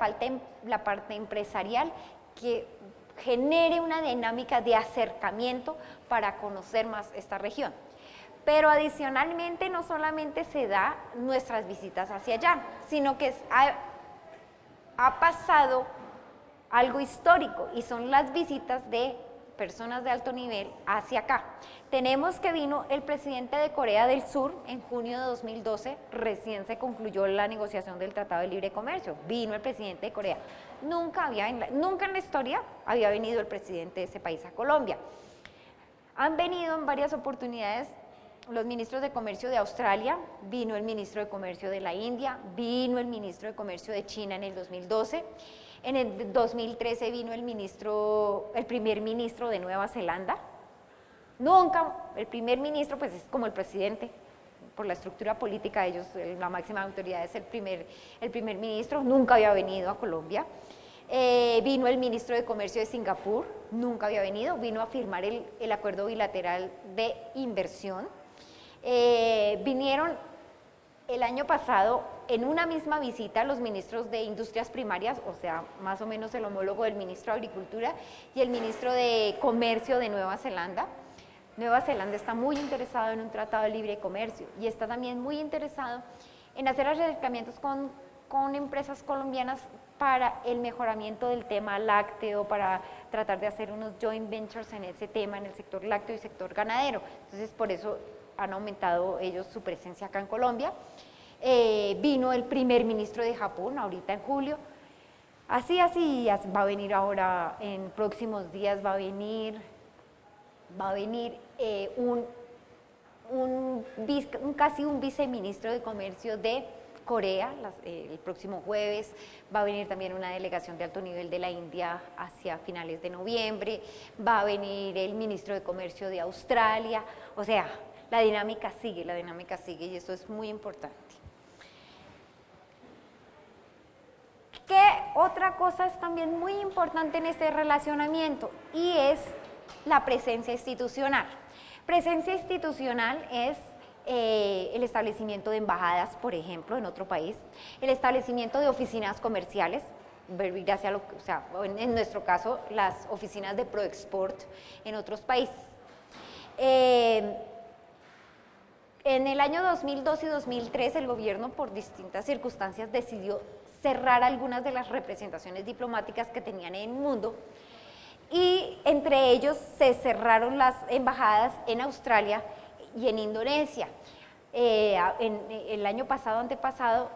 parte empresarial que genere una dinámica de acercamiento para conocer más esta región. Pero adicionalmente no solamente se da nuestras visitas hacia allá, sino que ha pasado algo histórico y son las visitas de personas de alto nivel hacia acá. Tenemos que vino el presidente de Corea del Sur en junio de 2012, recién se concluyó la negociación del Tratado de Libre Comercio, vino el presidente de Corea. Nunca en la historia había venido el presidente de ese país a Colombia. Han venido en varias oportunidades los ministros de Comercio de Australia, vino el ministro de Comercio de la India, vino el ministro de Comercio de China en el 2012, en el 2013 vino el primer ministro de Nueva Zelanda. Nunca, el primer ministro pues es como el presidente, por la estructura política de ellos, la máxima autoridad es el primer ministro, nunca había venido a Colombia. Vino el ministro de Comercio de Singapur, nunca había vino a firmar el acuerdo bilateral de inversión. Vinieron el año pasado en una misma visita los ministros de Industrias Primarias, o sea, más o menos el homólogo del ministro de Agricultura y el ministro de Comercio de Nueva Zelanda. Nueva Zelanda está muy interesado en un tratado de libre comercio y está también muy interesado en hacer acercamientos con empresas colombianas para el mejoramiento del tema lácteo, para tratar de hacer unos joint ventures en ese tema, en el sector lácteo y sector ganadero. Entonces, por eso han aumentado ellos su presencia acá en Colombia. Vino el primer ministro de Japón, ahorita en julio. va a venir ahora, en próximos días va a venir casi un viceministro de Comercio de Corea, el próximo jueves, va a venir también una delegación de alto nivel de la India hacia finales de noviembre, va a venir el ministro de Comercio de Australia, o sea, la dinámica sigue y eso es muy importante. ¿Qué otra cosa es también muy importante en este relacionamiento? Y es la presencia institucional. Presencia institucional es el establecimiento de embajadas, por ejemplo, en otro país, el establecimiento de oficinas comerciales, en nuestro caso, las oficinas de ProExport en otros países. En el año 2002 y 2003, el gobierno, por distintas circunstancias, decidió cerrar algunas de las representaciones diplomáticas que tenían en el mundo, y entre ellos se cerraron las embajadas en Australia y en Indonesia. El año pasado, antepasado,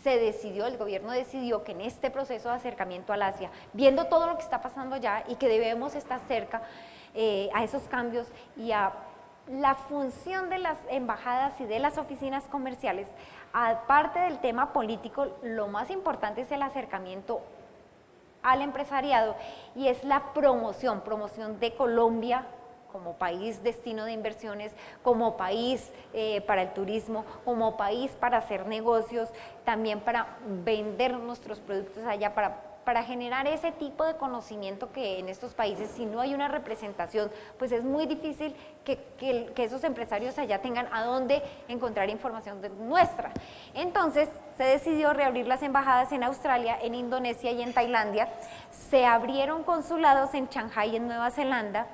el gobierno decidió que en este proceso de acercamiento al Asia, viendo todo lo que está pasando allá y que debemos estar cerca a esos cambios y a la función de las embajadas y de las oficinas comerciales, aparte del tema político, lo más importante es el acercamiento al empresariado y es la promoción de Colombia como país destino de inversiones, como país para el turismo, como país para hacer negocios, también para vender nuestros productos allá, para generar ese tipo de conocimiento que en estos países, si no hay una representación, pues es muy difícil que esos empresarios allá tengan a dónde encontrar información nuestra. Entonces, se decidió reabrir las embajadas en Australia, en Indonesia y en Tailandia. Se abrieron consulados en Shanghái, en Nueva Zelanda.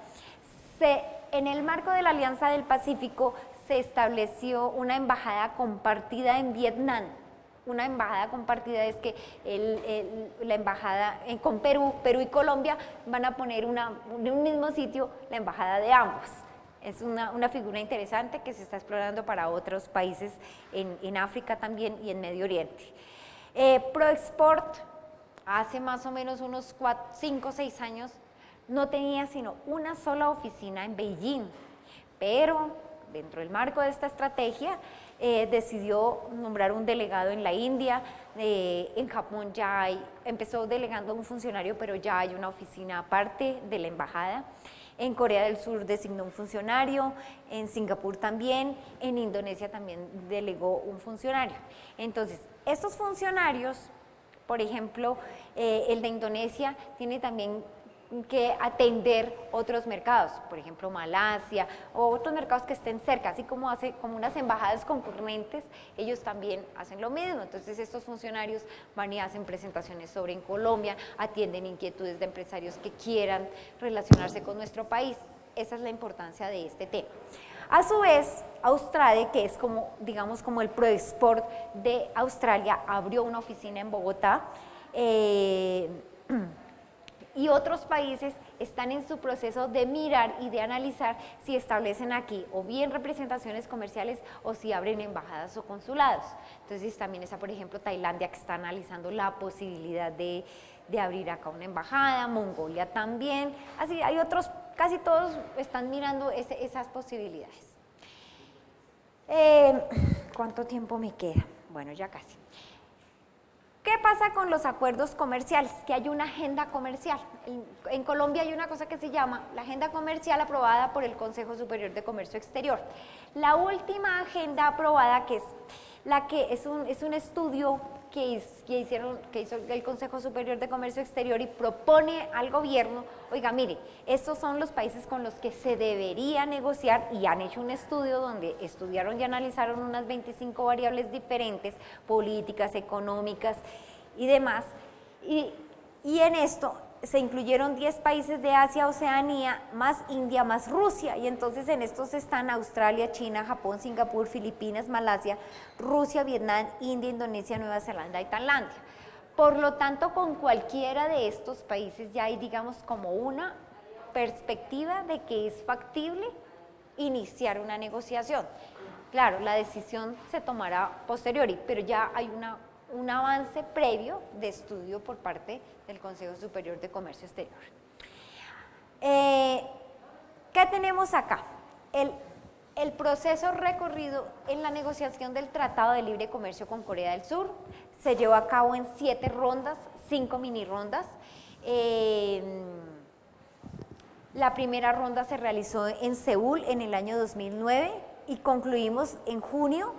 En el marco de la Alianza del Pacífico se estableció una embajada compartida en Vietnam. Una embajada compartida es que la embajada con Perú y Colombia van a poner en un mismo sitio la embajada de ambos. Es una figura interesante que se está explorando para otros países en África también y en Medio Oriente. ProExport, hace más o menos unos 5 o 6 años, no tenía sino una sola oficina en Beijing, pero dentro del marco de esta estrategia decidió nombrar un delegado en la India. En Japón ya empezó delegando a un funcionario, pero ya hay una oficina aparte de la embajada. En Corea del Sur designó un funcionario, en Singapur también, en Indonesia también delegó un funcionario. Entonces, estos funcionarios, por ejemplo, el de Indonesia tiene también que atender otros mercados, por ejemplo Malasia o otros mercados que estén cerca, así como unas embajadas concurrentes, ellos también hacen lo mismo. Entonces estos funcionarios van y hacen presentaciones sobre en Colombia, atienden inquietudes de empresarios que quieran relacionarse con nuestro país. Esa es la importancia de este tema. A su vez, Austrade, que es digamos como el ProExport de Australia, abrió una oficina en Bogotá. Y otros países están en su proceso de mirar y de analizar si establecen aquí o bien representaciones comerciales o si abren embajadas o consulados. Entonces también está, por ejemplo, Tailandia, que está analizando la posibilidad de abrir acá una embajada, Mongolia también, así hay otros, casi todos están mirando esas posibilidades. ¿Cuánto tiempo me queda? Bueno, ya casi. ¿Qué pasa con los acuerdos comerciales? Que hay una agenda comercial. En Colombia hay una cosa que se llama la agenda comercial aprobada por el Consejo Superior de Comercio Exterior. La última agenda aprobada, que es un estudio que hizo el Consejo Superior de Comercio Exterior y propone al gobierno, oiga, mire, estos son los países con los que se debería negociar, y han hecho un estudio donde estudiaron y analizaron unas 25 variables diferentes, políticas, económicas y demás, y en esto se incluyeron 10 países de Asia, Oceanía, más India, más Rusia, y entonces en estos están Australia, China, Japón, Singapur, Filipinas, Malasia, Rusia, Vietnam, India, Indonesia, Nueva Zelanda y Tailandia. Por lo tanto, con cualquiera de estos países ya hay, digamos, como una perspectiva de que es factible iniciar una negociación. Claro, la decisión se tomará posteriori, pero ya hay un avance previo de estudio por parte del Consejo Superior de Comercio Exterior. ¿Qué tenemos acá? El proceso recorrido en la negociación del Tratado de Libre Comercio con Corea del Sur se llevó a cabo en 7 rondas, 5 mini rondas. La primera ronda se realizó en Seúl en el año 2009 y concluimos en junio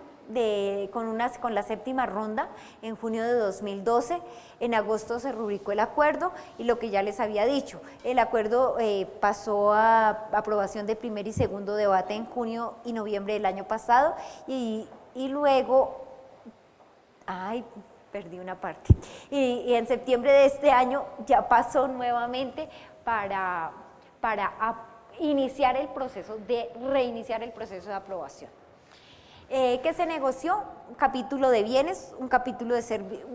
con la 7ª ronda, en junio de 2012. En agosto se rubricó el acuerdo y lo que ya les había dicho, el acuerdo pasó a aprobación de primer y segundo debate en junio y noviembre del año pasado y luego, perdí una parte, y en septiembre de este año ya pasó nuevamente para reiniciar el proceso de aprobación. ¿Qué se negoció? Un capítulo de bienes, un capítulo de servicios,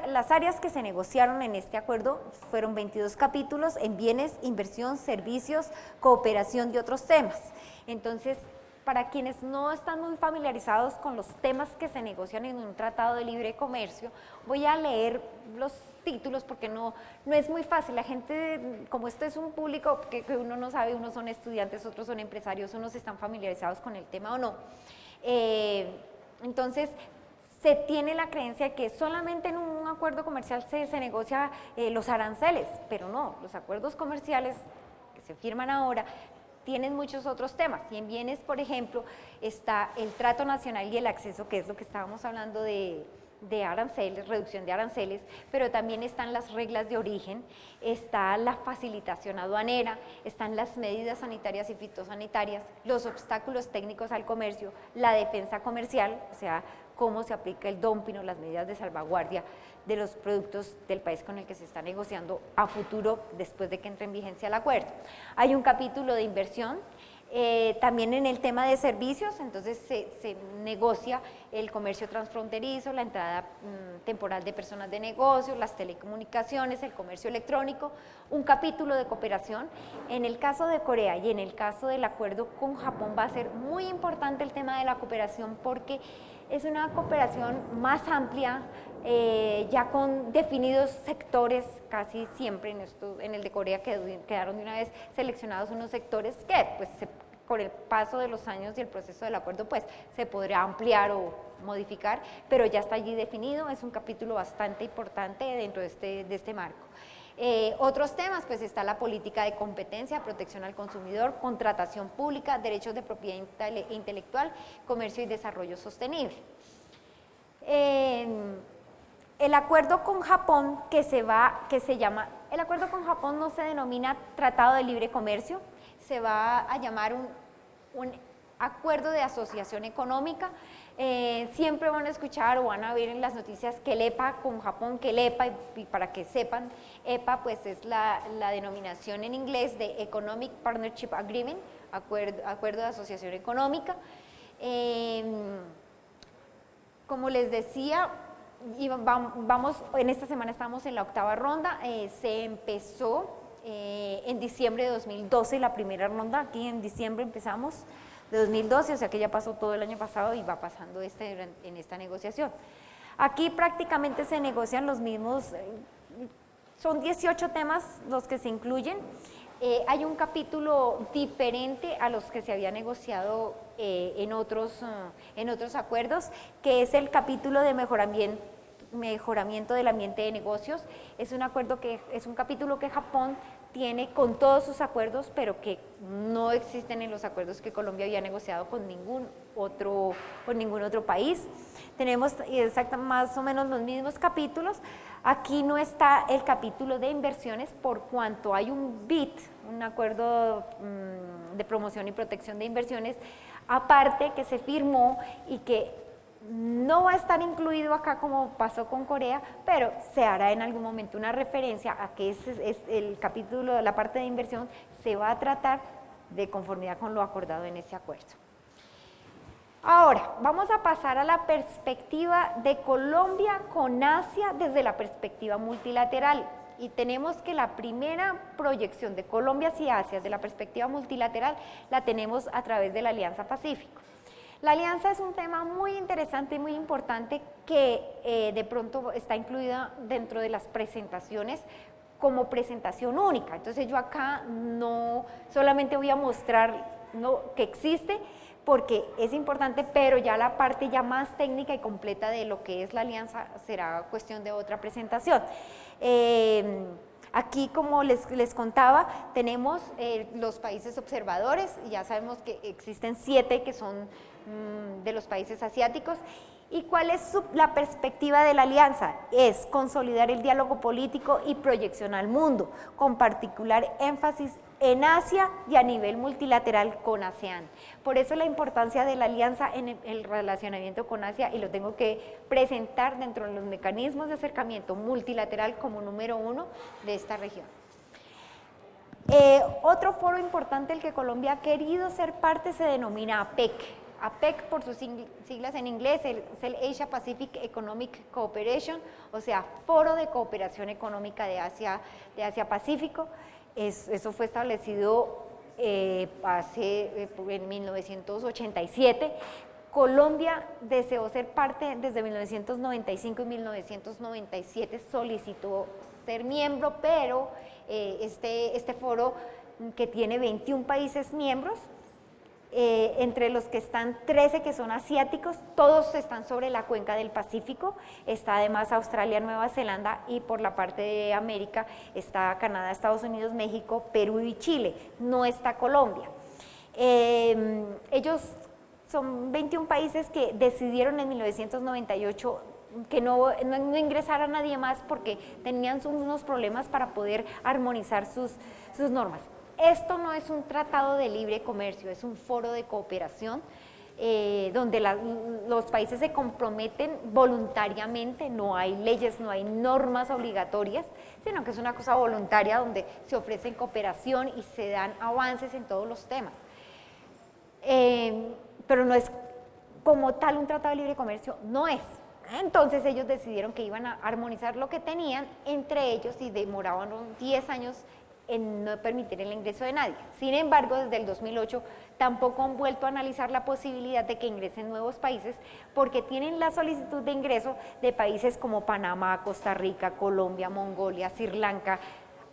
las áreas que se negociaron en este acuerdo fueron 22 capítulos en bienes, inversión, servicios, cooperación y otros temas. Entonces, para quienes no están muy familiarizados con los temas que se negocian en un tratado de libre comercio, voy a leer los títulos porque no es muy fácil. La gente, como esto es un público que uno no sabe, unos son estudiantes, otros son empresarios, unos están familiarizados con el tema o no. Entonces, se tiene la creencia de que solamente en un acuerdo comercial se negocia los aranceles, pero no, los acuerdos comerciales que se firman ahora tienen muchos otros temas, y en bienes, por ejemplo, está el trato nacional y el acceso, que es lo que estábamos hablando de aranceles, reducción de aranceles, pero también están las reglas de origen, está la facilitación aduanera, están las medidas sanitarias y fitosanitarias, los obstáculos técnicos al comercio, la defensa comercial, o sea, cómo se aplica el dumping o las medidas de salvaguardia de los productos del país con el que se está negociando a futuro después de que entre en vigencia el acuerdo. Hay un capítulo de inversión. También en el tema de servicios, entonces se negocia el comercio transfronterizo, la entrada temporal de personas de negocio, las telecomunicaciones, el comercio electrónico, un capítulo de cooperación. En el caso de Corea y en el caso del acuerdo con Japón va a ser muy importante el tema de la cooperación porque es una cooperación más amplia, ya con definidos sectores, casi siempre en el de Corea quedaron de una vez seleccionados unos sectores que pues con el paso de los años y el proceso del acuerdo pues se podrá ampliar o modificar, pero ya está allí definido, es un capítulo bastante importante dentro de este marco. Otros temas, pues está la política de competencia, protección al consumidor, contratación pública, derechos de propiedad intelectual, comercio y desarrollo sostenible. El acuerdo con Japón el acuerdo con Japón no se denomina Tratado de Libre Comercio, se va a llamar un acuerdo de asociación económica. Siempre van a escuchar o van a ver en las noticias que el EPA con Japón, que el EPA, y para que sepan, EPA pues es la denominación en inglés de Economic Partnership Agreement, acuerdo de asociación económica. Como les decía, en esta semana estamos en la 8ª ronda, se empezó en diciembre de 2012 la primera ronda, aquí en diciembre empezamos de 2012, o sea que ya pasó todo el año pasado y va pasando en esta negociación. Aquí prácticamente se negocian los mismos, son 18 temas los que se incluyen. Hay un capítulo diferente a los que se había negociado en otros acuerdos, que es el capítulo de mejoramiento del ambiente de negocios. Es un capítulo que Japón tiene con todos sus acuerdos, pero que no existen en los acuerdos que Colombia había negociado con ningún otro país. Tenemos más o menos los mismos capítulos. Aquí no está el capítulo de inversiones por cuanto hay un BIT, un acuerdo de promoción y protección de inversiones, aparte que se firmó y que no va a estar incluido acá como pasó con Corea, pero se hará en algún momento una referencia a que es el capítulo, la parte de inversión se va a tratar de conformidad con lo acordado en ese acuerdo. Ahora, vamos a pasar a la perspectiva de Colombia con Asia desde la perspectiva multilateral. Y tenemos que la primera proyección de Colombia hacia Asia desde la perspectiva multilateral la tenemos a través de la Alianza Pacífico. La alianza es un tema muy interesante y muy importante que de pronto está incluida dentro de las presentaciones como presentación única. Entonces yo acá no solamente voy a mostrar que existe, porque es importante, pero ya la parte ya más técnica y completa de lo que es la alianza será cuestión de otra presentación. Aquí, como les contaba, tenemos los países observadores, y ya sabemos que existen 7 que son de los países asiáticos. ¿Y cuál es la perspectiva de la alianza? Es consolidar el diálogo político y proyección al mundo, con particular énfasis en Asia y a nivel multilateral con ASEAN. Por eso la importancia de la alianza en el relacionamiento con Asia, y lo tengo que presentar dentro de los mecanismos de acercamiento multilateral como número 1 de esta región. Otro foro importante del que Colombia ha querido ser parte se denomina APEC. APEC, por sus siglas en inglés, es el Asia Pacific Economic Cooperation, o sea, Foro de Cooperación Económica de Asia Pacífico. Eso fue establecido en 1987. Colombia deseó ser parte desde 1995 y 1997 solicitó ser miembro, pero este foro, que tiene 21 países miembros, entre los que están 13 que son asiáticos, todos están sobre la cuenca del Pacífico, está además Australia, Nueva Zelanda, y por la parte de América está Canadá, Estados Unidos, México, Perú y Chile, no está Colombia. Ellos son 21 países que decidieron en 1998 que no ingresara nadie más porque tenían unos problemas para poder armonizar sus normas. Esto no es un tratado de libre comercio, es un foro de cooperación donde los países se comprometen voluntariamente, no hay leyes, no hay normas obligatorias, sino que es una cosa voluntaria donde se ofrecen cooperación y se dan avances en todos los temas. Pero no es como tal un tratado de libre comercio, no es. Entonces ellos decidieron que iban a armonizar lo que tenían entre ellos y demoraban 10 años en no permitir el ingreso de nadie. Sin embargo, desde el 2008 tampoco han vuelto a analizar la posibilidad de que ingresen nuevos países porque tienen la solicitud de ingreso de países como Panamá, Costa Rica, Colombia, Mongolia, Sri Lanka.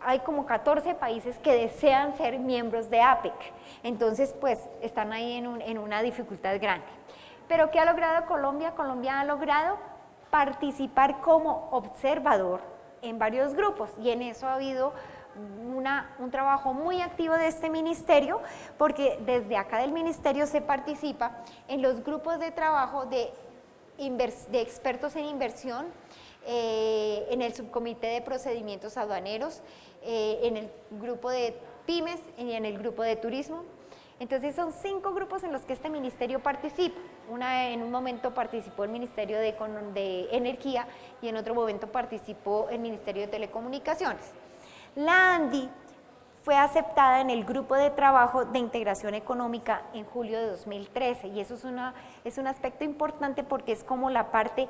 Hay como 14 países que desean ser miembros de APEC. Entonces, pues, están ahí en una dificultad grande. ¿Pero qué ha logrado Colombia? Colombia ha logrado participar como observador en varios grupos y en eso ha habido un trabajo muy activo de este ministerio, porque desde acá del ministerio se participa en los grupos de trabajo de expertos en inversión, en el subcomité de procedimientos aduaneros, en el grupo de pymes y en el grupo de turismo. Entonces son 5 grupos en los que este ministerio participa. En un momento participó el Ministerio de Energía y en otro momento participó el Ministerio de Telecomunicaciones. La ANDI fue aceptada en el grupo de trabajo de integración económica en julio de 2013 y eso es un aspecto importante porque es como la parte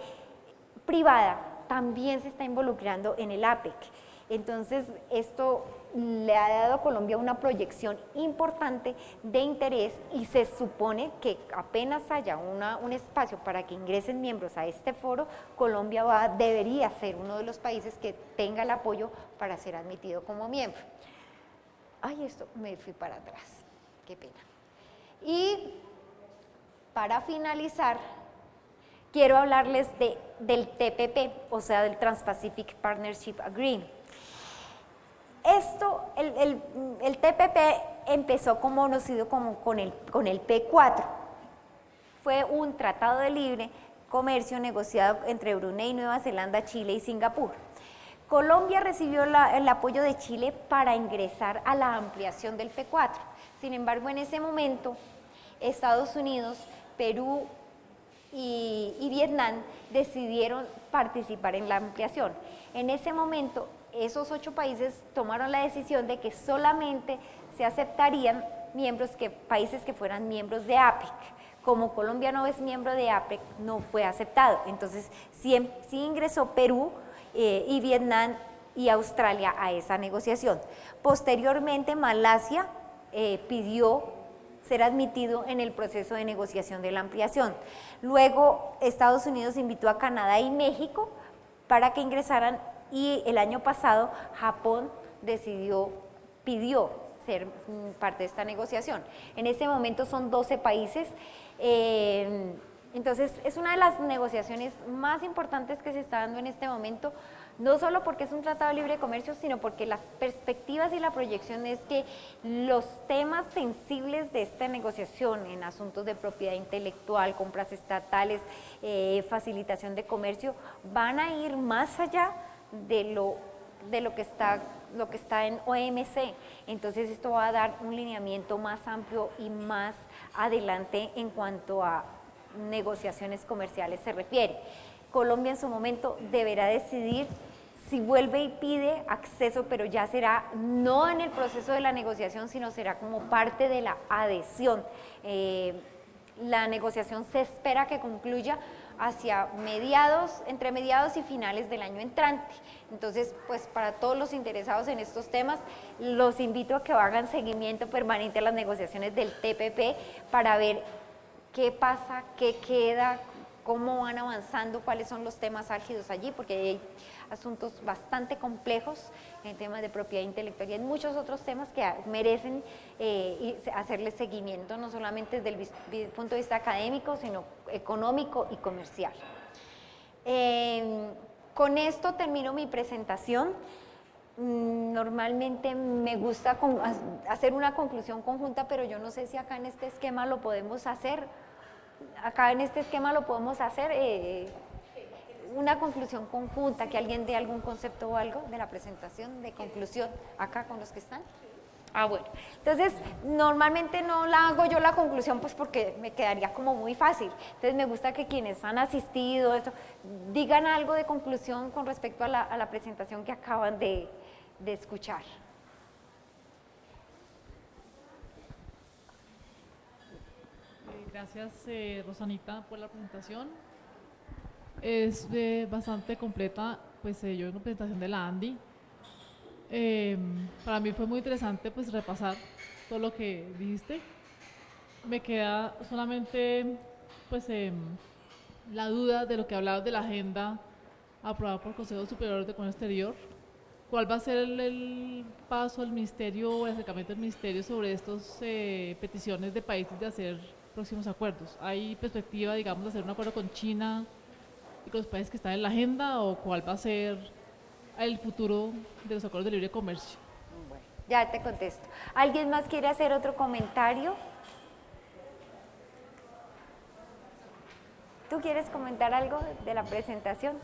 privada también se está involucrando en el APEC. Entonces esto le ha dado a Colombia una proyección importante de interés y se supone que apenas haya un espacio para que ingresen miembros a este foro, Colombia debería ser uno de los países que tenga el apoyo para ser admitido como miembro. Ay, esto me fui para atrás, qué pena. Y para finalizar, quiero hablarles del TPP, o sea, del Trans-Pacific Partnership Agreement. El TPP empezó conocido como con el P4. Fue un tratado de libre comercio negociado entre Brunei, Nueva Zelanda, Chile y Singapur. Colombia recibió el apoyo de Chile para ingresar a la ampliación del P4. Sin embargo, en ese momento, Estados Unidos, Perú y Vietnam decidieron participar en la ampliación. En ese momento, esos 8 países tomaron la decisión de que solamente se aceptarían países que fueran miembros de APEC. Como Colombia no es miembro de APEC, no fue aceptado. Entonces, sí ingresó Perú y Vietnam y Australia a esa negociación. Posteriormente, Malasia pidió ser admitido en el proceso de negociación de la ampliación. Luego, Estados Unidos invitó a Canadá y México para que ingresaran, y el año pasado Japón pidió ser parte de esta negociación. En este momento son 12 países. Entonces, es una de las negociaciones más importantes que se está dando en este momento, no solo porque es un tratado de libre comercio, sino porque las perspectivas y la proyección es que los temas sensibles de esta negociación en asuntos de propiedad intelectual, compras estatales, facilitación de comercio, van a ir más allá de lo que está en OMC. Entonces esto va a dar un lineamiento más amplio y más adelante en cuanto a negociaciones comerciales se refiere. Colombia en su momento deberá decidir si vuelve y pide acceso, pero ya será no en el proceso de la negociación, sino será como parte de la adhesión. La negociación se espera que concluya entre mediados y finales del año entrante. Entonces, pues para todos los interesados en estos temas, los invito a que hagan seguimiento permanente a las negociaciones del TPP para ver qué pasa, qué queda, cómo van avanzando, cuáles son los temas álgidos allí, porque hay asuntos bastante complejos en temas de propiedad intelectual y en muchos otros temas que merecen hacerle seguimiento, no solamente desde el punto de vista académico, sino económico y comercial. Con esto termino mi presentación. Normalmente me gusta hacer una conclusión conjunta, pero yo no sé si acá en este esquema lo podemos hacer. Una conclusión conjunta, que alguien dé algún concepto o algo de la presentación, de conclusión, acá con los que están. Bueno, entonces normalmente no la hago yo la conclusión, pues porque me quedaría como muy fácil. Entonces me gusta que quienes han asistido, digan algo de conclusión con respecto a la presentación que acaban de escuchar. Gracias, Rosanita, por la presentación. Es bastante completa, pues yo en la presentación de la Andy. Para mí fue muy interesante pues repasar todo lo que dijiste. Me queda solamente pues la duda de lo que hablabas de la agenda aprobada por el Consejo Superior de Comercio Exterior. ¿Cuál va a ser el paso del Ministerio o el acercamiento del Ministerio sobre estas peticiones de países de hacer próximos acuerdos? ¿Hay perspectiva, digamos, de hacer un acuerdo con China y con los países que están en la agenda, o cuál va a ser el futuro de los acuerdos de libre comercio? Bueno, ya te contesto. ¿Alguien más quiere hacer otro comentario? ¿Tú quieres comentar algo de la presentación?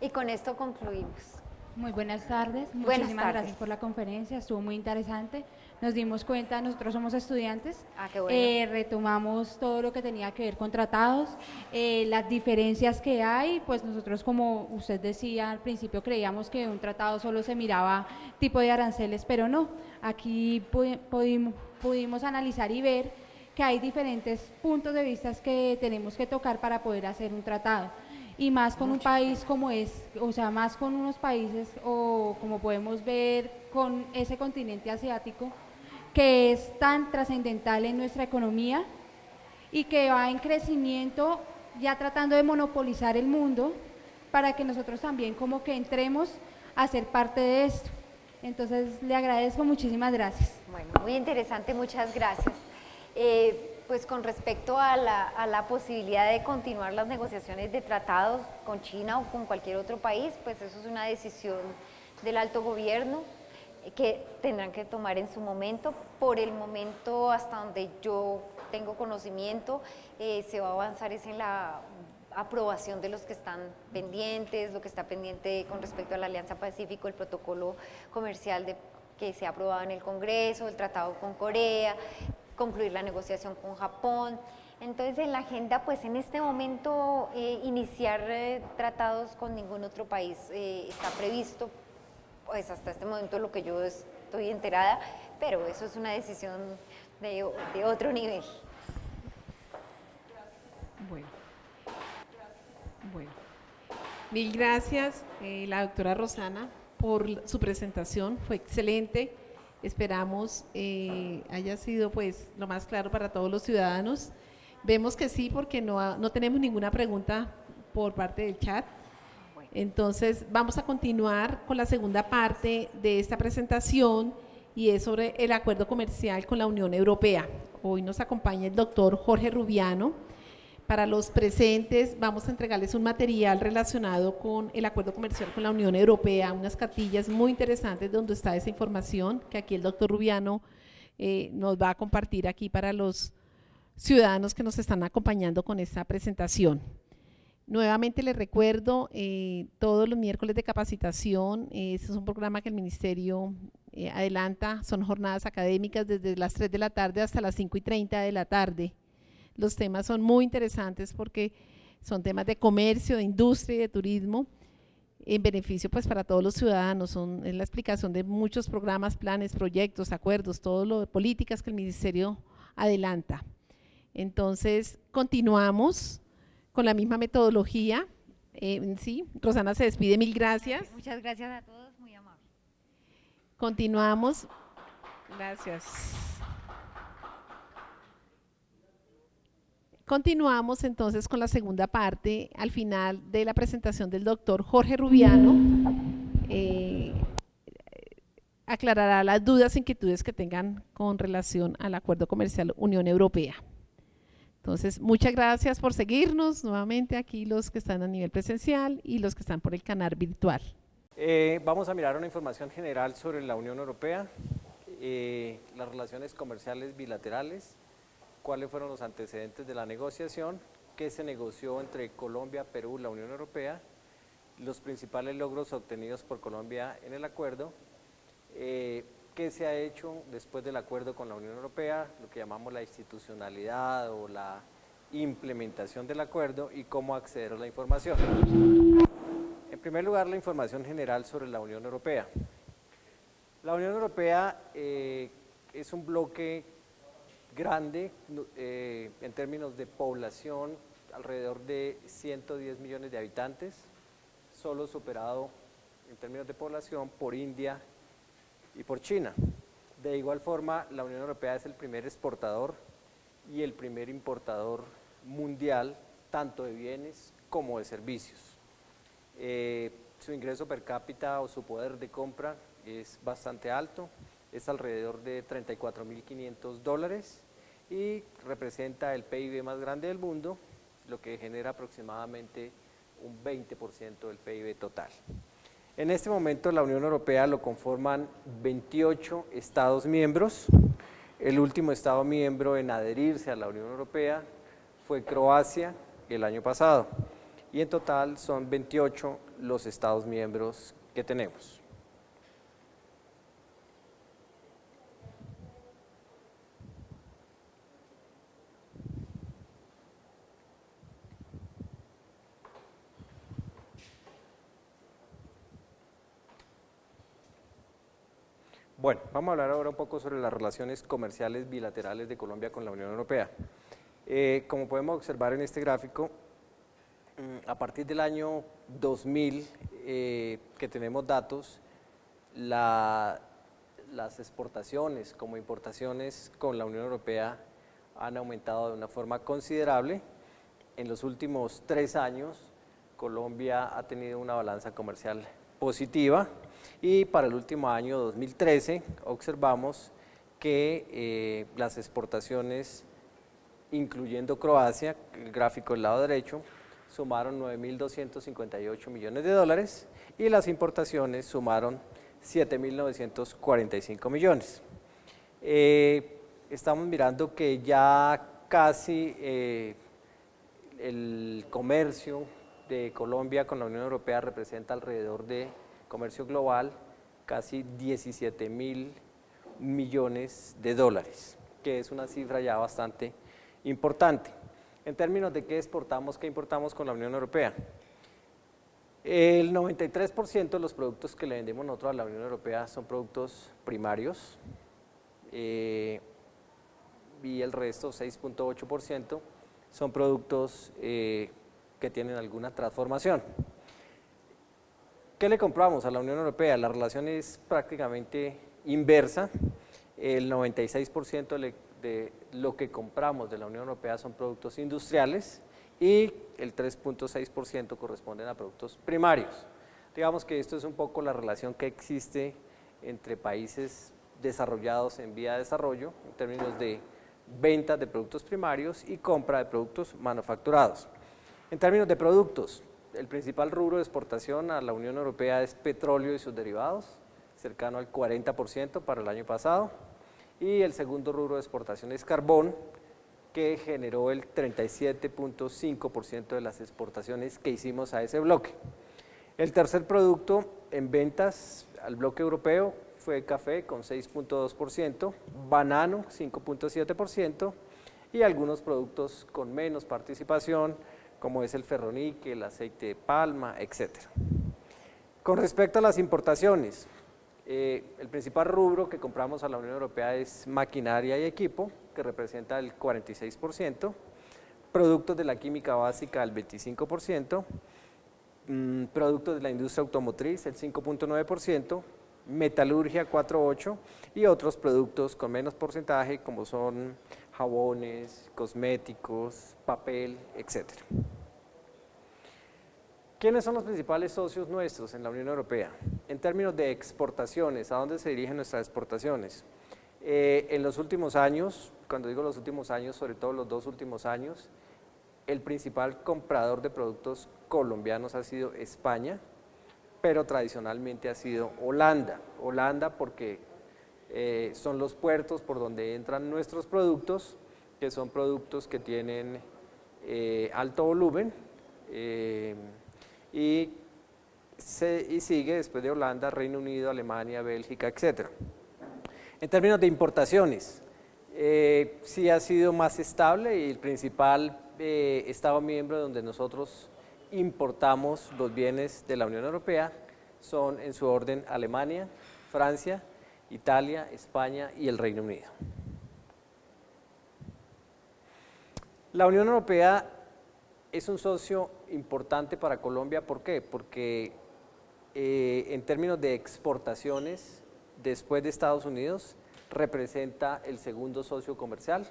Y con esto concluimos. Muy buenas tardes, muchísimas gracias por la conferencia, estuvo muy interesante. Nos dimos cuenta, nosotros somos estudiantes, qué bueno. Retomamos todo lo que tenía que ver con tratados, las diferencias que hay, pues nosotros, como usted decía al principio, creíamos que un tratado solo se miraba tipo de aranceles, pero no, aquí pudimos analizar y ver que hay diferentes puntos de vista que tenemos que tocar para poder hacer un tratado. Y más con un país como más con unos países, o como podemos ver con ese continente asiático, que es tan trascendental en nuestra economía y que va en crecimiento, ya tratando de monopolizar el mundo, para que nosotros también como que entremos a ser parte de esto. Entonces le agradezco, muchísimas gracias. Bueno, muy interesante, muchas gracias. Pues con respecto a la posibilidad de continuar las negociaciones de tratados con China o con cualquier otro país, pues eso es una decisión del alto gobierno que tendrán que tomar en su momento. Por el momento, hasta donde yo tengo conocimiento, se va a avanzar es en la aprobación de los que están pendientes, lo que está pendiente con respecto a la Alianza Pacífico, el protocolo comercial que se ha aprobado en el Congreso, el tratado con Corea, concluir la negociación con Japón. Entonces en la agenda, pues en este momento iniciar tratados con ningún otro país está previsto, pues hasta este momento lo que yo estoy enterada, pero eso es una decisión de otro nivel. Bueno. Mil gracias, la doctora Rosana, por su presentación, fue excelente. Esperamos haya sido pues lo más claro para todos los ciudadanos. Vemos que sí, porque no tenemos ninguna pregunta por parte del chat. Entonces vamos a continuar con la segunda parte de esta presentación y es sobre el acuerdo comercial con la Unión Europea. Hoy nos acompaña el doctor Jorge Rubiano. Para los presentes vamos a entregarles un material relacionado con el acuerdo comercial con la Unión Europea, unas cartillas muy interesantes donde está esa información que aquí el doctor Rubiano nos va a compartir aquí para los ciudadanos que nos están acompañando con esta presentación. Nuevamente les recuerdo, todos los miércoles de capacitación, este es un programa que el Ministerio adelanta, son jornadas académicas desde las 3 de la tarde hasta las 5:30 de la tarde. Los temas son muy interesantes porque son temas de comercio, de industria y de turismo, en beneficio pues para todos los ciudadanos. Es la explicación de muchos programas, planes, proyectos, acuerdos, todo lo de políticas que el Ministerio adelanta. Entonces, continuamos con la misma metodología. Sí, Rosana se despide, mil gracias. Muchas gracias a todos, muy amable. Continuamos. Gracias. Continuamos entonces con la segunda parte, al final de la presentación del doctor Jorge Rubiano, aclarará las dudas e inquietudes que tengan con relación al acuerdo comercial Unión Europea. Entonces, muchas gracias por seguirnos nuevamente aquí, los que están a nivel presencial y los que están por el canal virtual. Vamos a mirar una información general sobre la Unión Europea, las relaciones comerciales bilaterales, cuáles fueron los antecedentes de la negociación, qué se negoció entre Colombia, Perú y la Unión Europea, los principales logros obtenidos por Colombia en el acuerdo, qué se ha hecho después del acuerdo con la Unión Europea, lo que llamamos la institucionalidad o la implementación del acuerdo y cómo acceder a la información. En primer lugar, la información general sobre la Unión Europea. La Unión Europea es un bloque grande en términos de población, alrededor de 110 millones de habitantes, solo superado en términos de población por India y por China. De igual forma, la Unión Europea es el primer exportador y el primer importador mundial, tanto de bienes como de servicios. Su ingreso per cápita o su poder de compra es bastante alto, es alrededor de $34.500 y representa el PIB más grande del mundo, lo que genera aproximadamente un 20% del PIB total. En este momento la Unión Europea lo conforman 28 Estados miembros. El último Estado miembro en adherirse a la Unión Europea fue Croacia el año pasado y en total son 28 los Estados miembros que tenemos. Bueno, vamos a hablar ahora un poco sobre las relaciones comerciales bilaterales de Colombia con la Unión Europea. Como podemos observar en este gráfico, a partir del año 2000 que tenemos datos, las exportaciones como importaciones con la Unión Europea han aumentado de una forma considerable. En los últimos 3 años, Colombia ha tenido una balanza comercial positiva y para el último año 2013 observamos que las exportaciones, incluyendo Croacia, el gráfico del lado derecho, sumaron 9.258 millones de dólares y las importaciones sumaron 7.945 millones. Estamos mirando que ya casi el comercio de Colombia con la Unión Europea representa alrededor de comercio global casi 17.000 millones de dólares, que es una cifra ya bastante importante. En términos de qué exportamos, qué importamos con la Unión Europea, el 93% de los productos que le vendemos nosotros a la Unión Europea son productos primarios y el resto, 6.8%, son productos que tienen alguna transformación. ¿Qué le compramos a la Unión Europea? La relación es prácticamente inversa, el 96% de lo que compramos de la Unión Europea son productos industriales y el 3.6% corresponden a productos primarios. Digamos que esto es un poco la relación que existe entre países desarrollados en vía de desarrollo en términos de ventas de productos primarios y compra de productos manufacturados. En términos de productos, el principal rubro de exportación a la Unión Europea es petróleo y sus derivados, cercano al 40% para el año pasado, y el segundo rubro de exportación es carbón, que generó el 37.5% de las exportaciones que hicimos a ese bloque. El tercer producto en ventas al bloque europeo fue café con 6.2%, banano 5.7% y algunos productos con menos participación, como es el ferroníquel, el aceite de palma, etc. Con respecto a las importaciones, el principal rubro que compramos a la Unión Europea es maquinaria y equipo, que representa el 46%, productos de la química básica el 25%, productos de la industria automotriz el 5.9%, metalurgia 4.8% y otros productos con menos porcentaje como son jabones, cosméticos, papel, etc. ¿Quiénes son los principales socios nuestros en la Unión Europea? En términos de exportaciones, ¿a dónde se dirigen nuestras exportaciones? En los últimos años, cuando digo los últimos años, sobre todo los 2 últimos años, el principal comprador de productos colombianos ha sido España, pero tradicionalmente ha sido Holanda. Holanda porque son los puertos por donde entran nuestros productos, que son productos que tienen alto volumen, y sigue después de Holanda, Reino Unido, Alemania, Bélgica, etc. En términos de importaciones, sí ha sido más estable y el principal Estado miembro donde nosotros importamos los bienes de la Unión Europea son en su orden Alemania, Francia, Italia, España y el Reino Unido. La Unión Europea es un socio importante para Colombia, ¿por qué? Porque en términos de exportaciones, después de Estados Unidos, representa el segundo socio comercial,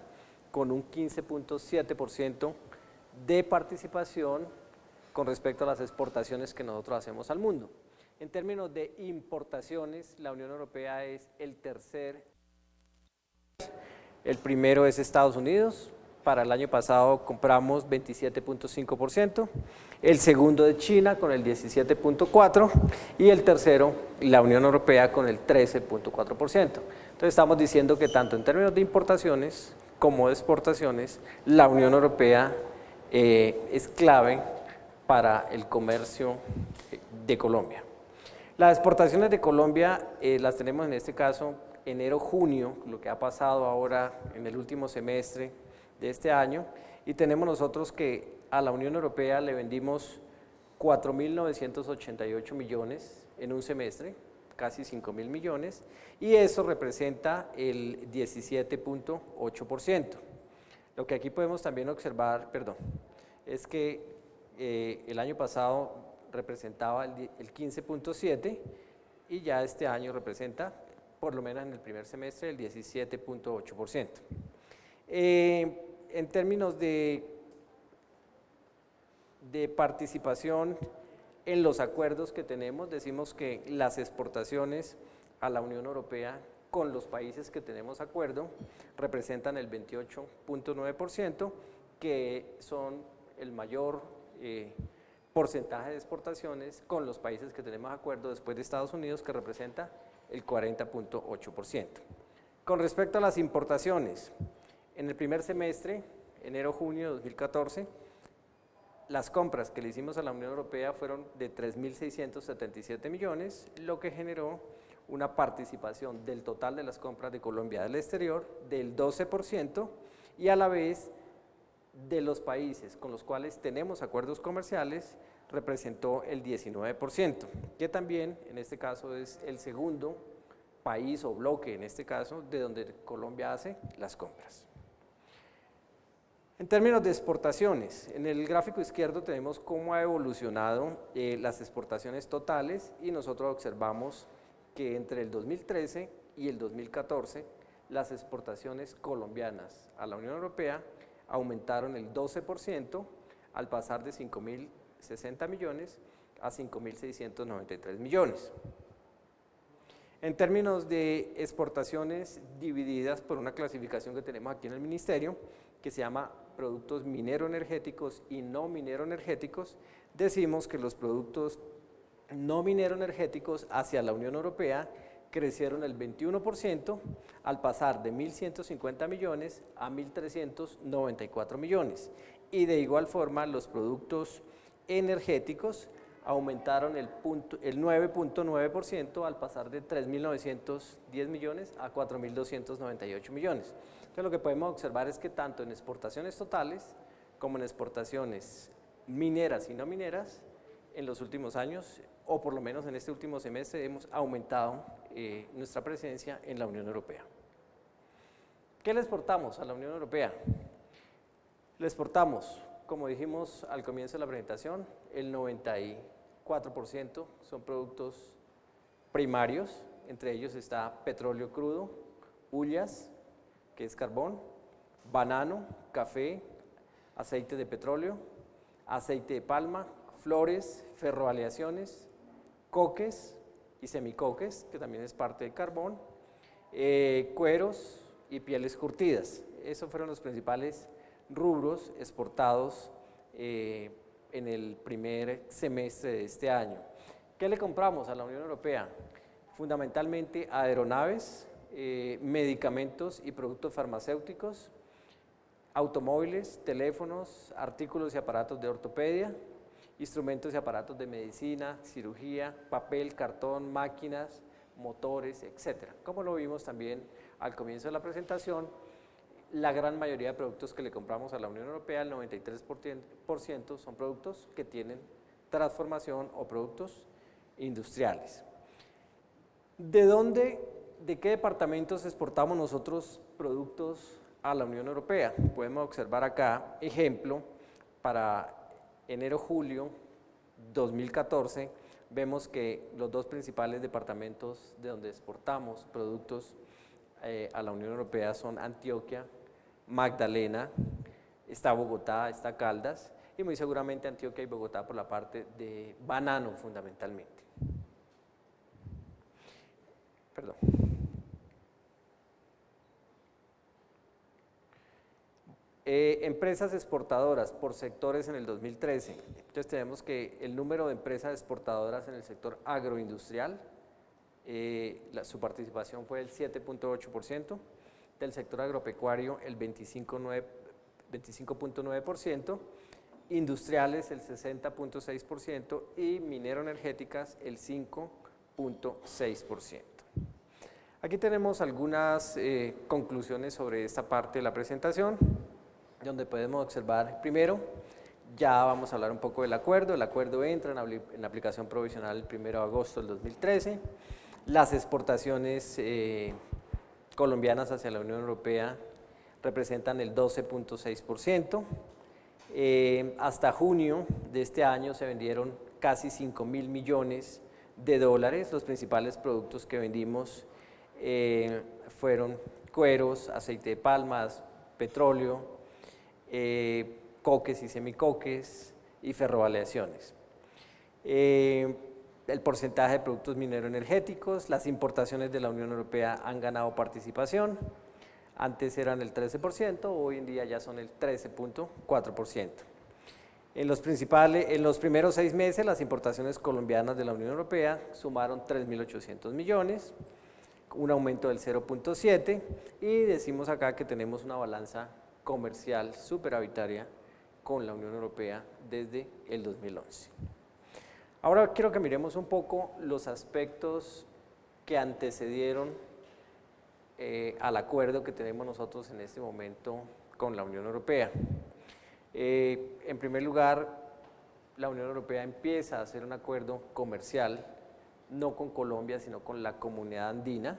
con un 15.7% de participación con respecto a las exportaciones que nosotros hacemos al mundo. En términos de importaciones, la Unión Europea es el tercer, el primero es Estados Unidos. Para el año pasado compramos 27.5%, el segundo de China con el 17.4% y el tercero, la Unión Europea, con el 13.4%. Entonces estamos diciendo que tanto en términos de importaciones como de exportaciones, la Unión Europea es clave para el comercio de Colombia. Las exportaciones de Colombia las tenemos en este caso enero-junio, lo que ha pasado ahora en el último semestre de este año, y tenemos nosotros que a la Unión Europea le vendimos 4.988 millones en un semestre, casi 5.000 millones, y eso representa el 17.8%. Lo que aquí podemos también observar, es que el año pasado representaba el 15.7% y ya este año representa, por lo menos en el primer semestre, el 17.8%. En términos de participación en los acuerdos que tenemos, decimos que las exportaciones a la Unión Europea con los países que tenemos acuerdo representan el 28.9%, que son el mayor porcentaje de exportaciones con los países que tenemos acuerdo después de Estados Unidos, que representa el 40.8%. Con respecto a las importaciones, en el primer semestre, enero-junio de 2014, las compras que le hicimos a la Unión Europea fueron de 3.677 millones, lo que generó una participación del total de las compras de Colombia del exterior del 12% y a la vez de los países con los cuales tenemos acuerdos comerciales representó el 19%, que también en este caso es el segundo país o bloque en este caso de donde Colombia hace las compras. En términos de exportaciones, en el gráfico izquierdo tenemos cómo ha evolucionado las exportaciones totales y nosotros observamos que entre el 2013 y el 2014 las exportaciones colombianas a la Unión Europea aumentaron el 12% al pasar de 5.060 millones a 5.693 millones. En términos de exportaciones divididas por una clasificación que tenemos aquí en el Ministerio, que se llama productos minero-energéticos y no minero-energéticos, decimos que los productos no minero-energéticos hacia la Unión Europea crecieron el 21% al pasar de 1.150 millones a 1.394 millones. Y de igual forma los productos energéticos aumentaron el 9.9% al pasar de 3.910 millones a 4.298 millones. Entonces lo que podemos observar es que tanto en exportaciones totales como en exportaciones mineras y no mineras, en los últimos años, o por lo menos en este último semestre, hemos aumentado nuestra presencia en la Unión Europea. ¿Qué le exportamos a la Unión Europea? Le exportamos, como dijimos al comienzo de la presentación, el 94% son productos primarios, entre ellos está petróleo crudo, hullas, que es carbón, banano, café, aceite de petróleo, aceite de palma, flores, ferroaleaciones, coques y semicoques, que también es parte del carbón, cueros y pieles curtidas. Esos fueron los principales rubros exportados en el primer semestre de este año. ¿Qué le compramos a la Unión Europea? Fundamentalmente aeronaves, medicamentos y productos farmacéuticos, automóviles, teléfonos, artículos y aparatos de ortopedia, instrumentos y aparatos de medicina, cirugía, papel, cartón, máquinas, motores, etc. Como lo vimos también al comienzo de la presentación, la gran mayoría de productos que le compramos a la Unión Europea, el 93% son productos que tienen transformación o productos industriales. ¿De qué departamentos exportamos nosotros productos a la Unión Europea? Podemos observar acá, ejemplo, para enero-julio 2014, vemos que los dos principales departamentos de donde exportamos productos a la Unión Europea son Antioquia, Magdalena, está Bogotá, está Caldas, y muy seguramente Antioquia y Bogotá por la parte de banano fundamentalmente. Perdón. Empresas exportadoras por sectores en el 2013. Entonces tenemos que el número de empresas exportadoras en el sector agroindustrial, su participación fue el 7.8%, del sector agropecuario el 25.9%, industriales el 60.6% y minero-energéticas el 5.6%. Aquí tenemos algunas conclusiones sobre esta parte de la presentación, donde podemos observar, primero, ya vamos a hablar un poco del acuerdo. El acuerdo entra en aplicación provisional el 1 de agosto del 2013. Las exportaciones colombianas hacia la Unión Europea representan el 12.6%. Hasta junio de este año se vendieron casi 5.000 millones de dólares. Los principales productos que vendimos fueron cueros, aceite de palmas, petróleo, coques y semicoques y ferroaleaciones. El porcentaje de productos minero-energéticos, las importaciones de la Unión Europea han ganado participación, antes eran el 13%, hoy en día ya son el 13.4%. En los primeros 6 meses, las importaciones colombianas de la Unión Europea sumaron 3.800 millones, un aumento del 0.7%, y decimos acá que tenemos una balanza comercial superavitaria con la Unión Europea desde el 2011. Ahora quiero que miremos un poco los aspectos que antecedieron al acuerdo que tenemos nosotros en este momento con la Unión Europea. En primer lugar, la Unión Europea empieza a hacer un acuerdo comercial, no con Colombia, sino con la Comunidad Andina.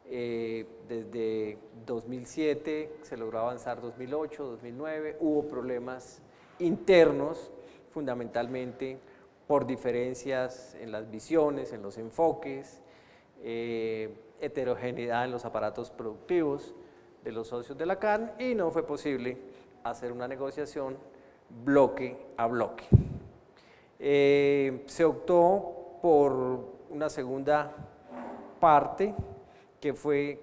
Desde 2007 se logró avanzar 2008, 2009, hubo problemas internos, fundamentalmente por diferencias en las visiones, en los enfoques, heterogeneidad en los aparatos productivos de los socios de la CAN, y no fue posible hacer una negociación bloque a bloque. Se optó por una segunda parte, que fue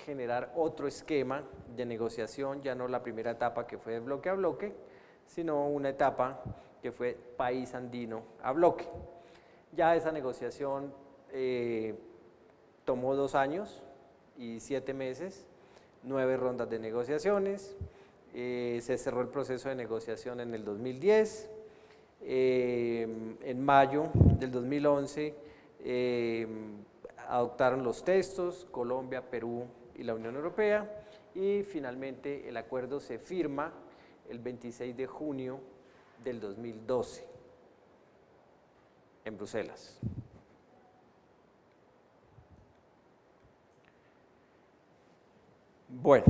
generar otro esquema de negociación, ya no la primera etapa que fue de bloque a bloque, sino una etapa que fue país andino a bloque. Ya esa negociación tomó 2 años y 7 meses, 9 rondas de negociaciones, se cerró el proceso de negociación en el 2010, en mayo del 2011 adoptaron los textos Colombia, Perú y la Unión Europea, y finalmente el acuerdo se firma el 26 de junio del 2012 en Bruselas. Bueno,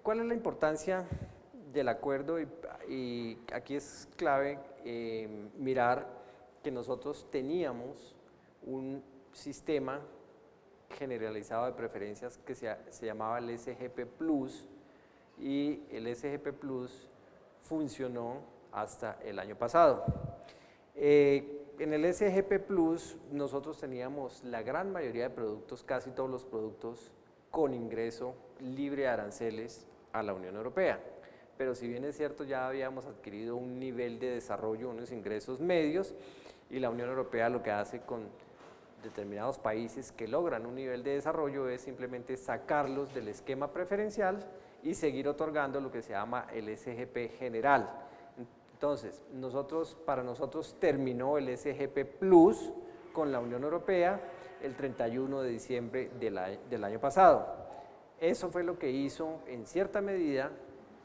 ¿cuál es la importancia del acuerdo? Y aquí es clave mirar que nosotros teníamos un sistema generalizado de preferencias que se llamaba el SGP Plus, y el SGP Plus funcionó hasta el año pasado. En el SGP Plus nosotros teníamos la gran mayoría de productos, casi todos los productos, con ingreso libre de aranceles a la Unión Europea. Pero si bien es cierto, ya habíamos adquirido un nivel de desarrollo, unos ingresos medios, y la Unión Europea lo que hace con determinados países que logran un nivel de desarrollo es simplemente sacarlos del esquema preferencial y seguir otorgando lo que se llama el SGP general. Entonces, para nosotros terminó el SGP Plus con la Unión Europea el 31 de diciembre del año pasado. Eso fue lo que hizo, en cierta medida,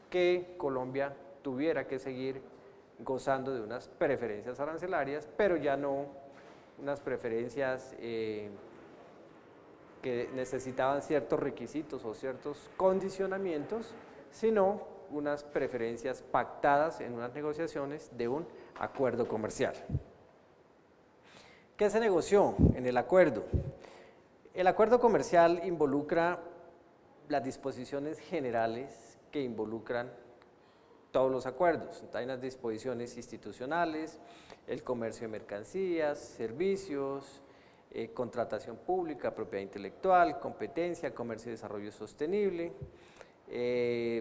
que Colombia tuviera que seguir gozando de unas preferencias arancelarias, pero ya no unas preferencias que necesitaban ciertos requisitos o ciertos condicionamientos, sino unas preferencias pactadas en unas negociaciones de un acuerdo comercial. ¿Qué se negoció en el acuerdo? El acuerdo comercial involucra las disposiciones generales que involucran todos los acuerdos. Hay unas disposiciones institucionales, el comercio de mercancías, servicios, contratación pública, propiedad intelectual, competencia, comercio y desarrollo sostenible,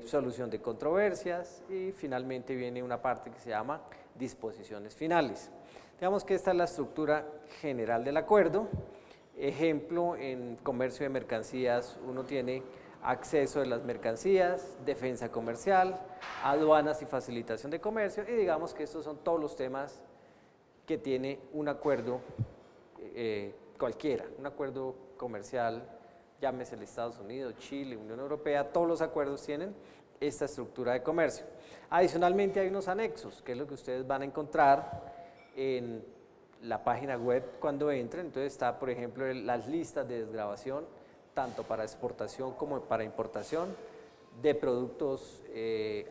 solución de controversias, y finalmente viene una parte que se llama disposiciones finales. Digamos que esta es la estructura general del acuerdo. Ejemplo, en comercio de mercancías uno tiene acceso de las mercancías, defensa comercial, aduanas y facilitación de comercio, y digamos que estos son todos los temas que tiene un acuerdo cualquiera, un acuerdo comercial, llámese el Estados Unidos, Chile, Unión Europea, todos los acuerdos tienen esta estructura de comercio. Adicionalmente hay unos anexos, que es lo que ustedes van a encontrar en la página web cuando entren. Entonces está, por ejemplo, las listas de desgravación, tanto para exportación como para importación, de productos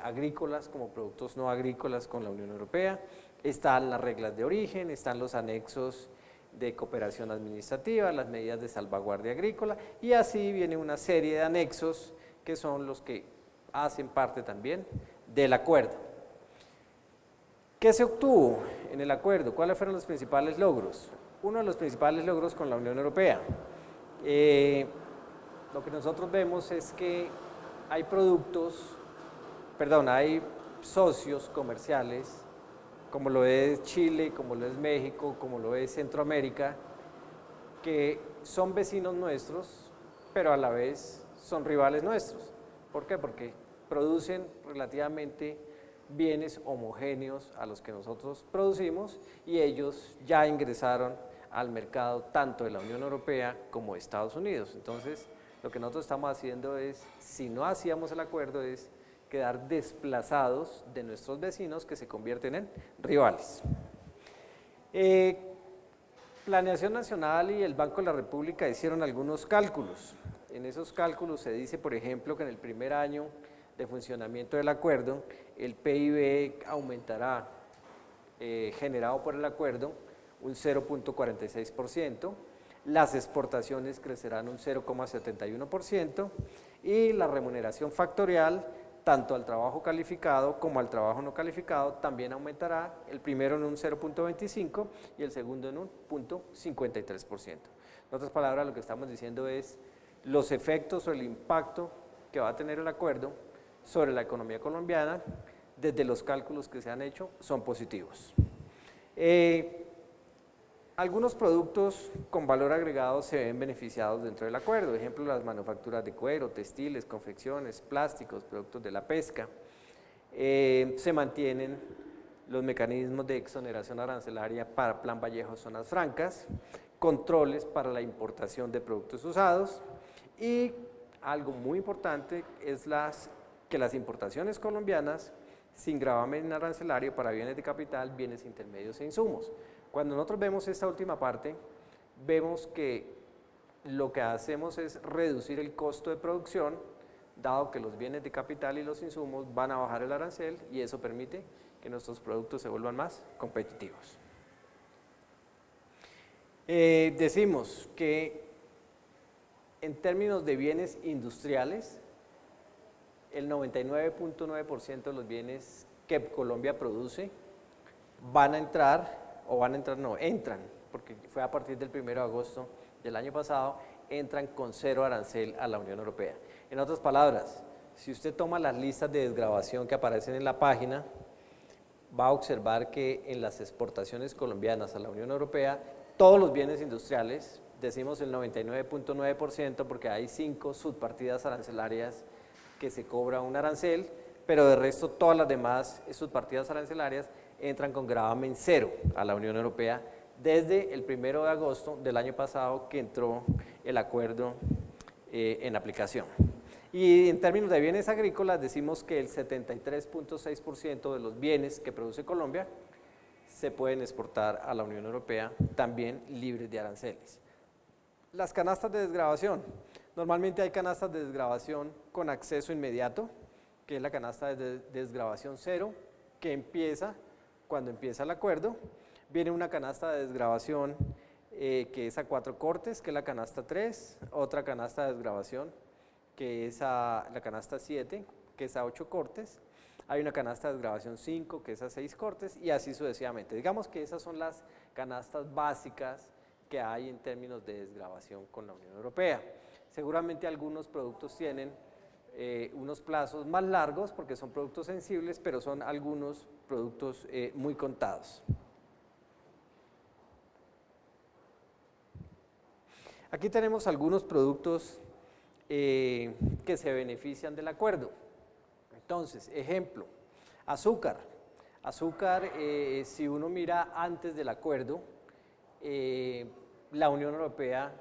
agrícolas como productos no agrícolas con la Unión Europea. Están las reglas de origen, están los anexos de cooperación administrativa, las medidas de salvaguardia agrícola, y así viene una serie de anexos que son los que hacen parte también del acuerdo. ¿Qué se obtuvo en el acuerdo? ¿Cuáles fueron los principales logros? Uno de los principales logros con la Unión Europea. Lo que nosotros vemos es que hay hay socios comerciales, como lo es Chile, como lo es México, como lo es Centroamérica, que son vecinos nuestros, pero a la vez son rivales nuestros. ¿Por qué? Porque producen relativamente bienes homogéneos a los que nosotros producimos, y ellos ya ingresaron al mercado tanto de la Unión Europea como de Estados Unidos. Entonces, lo que nosotros estamos haciendo es, si no hacíamos el acuerdo, es quedar desplazados de nuestros vecinos que se convierten en rivales. Planeación Nacional y el Banco de la República hicieron algunos cálculos. En esos cálculos se dice, por ejemplo, que en el primer año de funcionamiento del acuerdo, el PIB aumentará, generado por el acuerdo, un 0.46%, las exportaciones crecerán un 0.71% y la remuneración factorial, tanto al trabajo calificado como al trabajo no calificado, también aumentará, el primero en un 0.25 y el segundo en un 0.53%. En otras palabras, lo que estamos diciendo es los efectos o el impacto que va a tener el acuerdo sobre la economía colombiana, desde los cálculos que se han hecho, son positivos. Algunos productos con valor agregado se ven beneficiados dentro del acuerdo, por ejemplo, las manufacturas de cuero, textiles, confecciones, plásticos, productos de la pesca. Se mantienen los mecanismos de exoneración arancelaria para Plan Vallejo Zonas Francas, controles para la importación de productos usados y algo muy importante es que las importaciones colombianas sin gravamen arancelario para bienes de capital, bienes intermedios e insumos. Cuando nosotros vemos esta última parte, vemos que lo que hacemos es reducir el costo de producción, dado que los bienes de capital y los insumos van a bajar el arancel y eso permite que nuestros productos se vuelvan más competitivos. Decimos que en términos de bienes industriales, el 99.9% de los bienes que Colombia produce entran, porque fue a partir del 1 de agosto del año pasado, entran con 0 arancel a la Unión Europea. En otras palabras, si usted toma las listas de desgravación que aparecen en la página, va a observar que en las exportaciones colombianas a la Unión Europea, todos los bienes industriales, decimos el 99.9% porque hay 5 subpartidas arancelarias que se cobra un arancel, pero de resto todas las demás subpartidas arancelarias entran con gravamen 0 a la Unión Europea desde el 1 de agosto del año pasado que entró el acuerdo en aplicación. Y en términos de bienes agrícolas decimos que el 73.6% de los bienes que produce Colombia se pueden exportar a la Unión Europea también libres de aranceles. Las canastas de desgravación. Normalmente hay canastas de desgravación con acceso inmediato, que es la canasta de desgravación 0, que empieza cuando empieza el acuerdo. Viene una canasta de desgravación que es a 4 cortes, que es la canasta 3, otra canasta de desgravación que es la canasta 7, que es a 8 cortes. Hay una canasta de desgravación 5, que es a 6 cortes, y así sucesivamente. Digamos que esas son las canastas básicas que hay en términos de desgravación con la Unión Europea. Seguramente algunos productos tienen unos plazos más largos porque son productos sensibles, pero son algunos productos muy contados. Aquí tenemos algunos productos que se benefician del acuerdo. Entonces, ejemplo, azúcar. Azúcar, si uno mira antes del acuerdo, la Unión Europea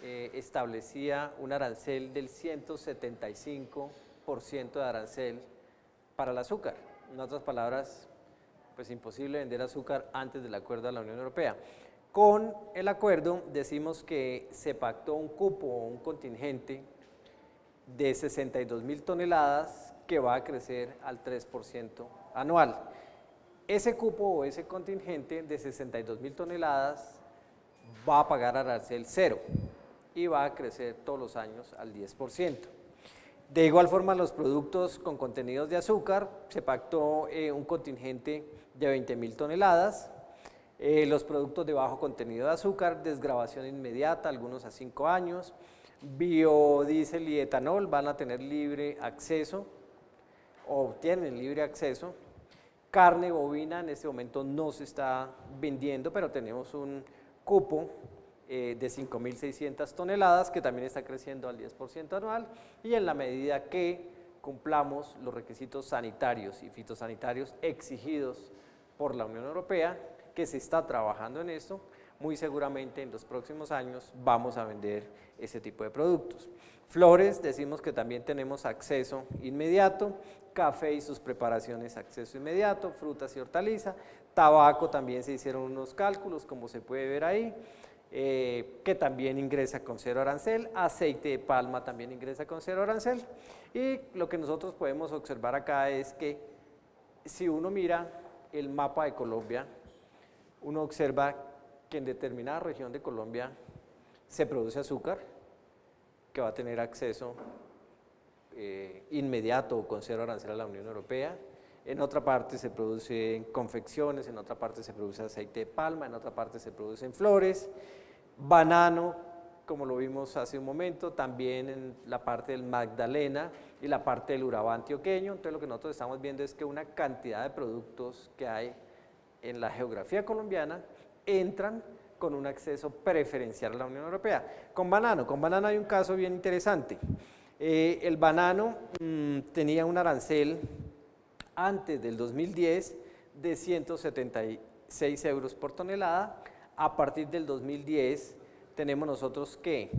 establecía un arancel del 175% de arancel para el azúcar. En otras palabras, pues imposible vender azúcar antes del acuerdo de la Unión Europea. Con el acuerdo decimos que se pactó un cupo o un contingente de 62.000 toneladas que va a crecer al 3% anual. Ese cupo o ese contingente de 62.000 toneladas va a pagar arancel 0 y va a crecer todos los años al 10%. De igual forma, los productos con contenidos de azúcar, se pactó un contingente de 20.000 toneladas. Los productos de bajo contenido de azúcar, desgravación inmediata, algunos a 5 años. Biodiesel y etanol van a tener libre acceso, o tienen libre acceso. Carne bovina en este momento no se está vendiendo, pero tenemos un cupo de 5.600 toneladas que también está creciendo al 10% anual, y en la medida que cumplamos los requisitos sanitarios y fitosanitarios exigidos por la Unión Europea, que se está trabajando en esto, muy seguramente en los próximos años vamos a vender ese tipo de productos. Flores, decimos que también tenemos acceso inmediato, café y sus preparaciones acceso inmediato, frutas y hortalizas, tabaco también se hicieron unos cálculos como se puede ver ahí, que también ingresa con 0 arancel, aceite de palma también ingresa con 0 arancel, y lo que nosotros podemos observar acá es que si uno mira el mapa de Colombia, uno observa que en determinada región de Colombia se produce azúcar, que va a tener acceso inmediato o con cero arancel a la Unión Europea. En otra parte se producen confecciones, en otra parte se produce aceite de palma, en otra parte se producen flores, banano, como lo vimos hace un momento, también en la parte del Magdalena y la parte del Urabá antioqueño. Entonces lo que nosotros estamos viendo es que una cantidad de productos que hay en la geografía colombiana entran con un acceso preferencial a la Unión Europea. Con banano hay un caso bien interesante. El banano tenía un arancel antes del 2010 de 176 euros por tonelada. A partir del 2010 tenemos nosotros que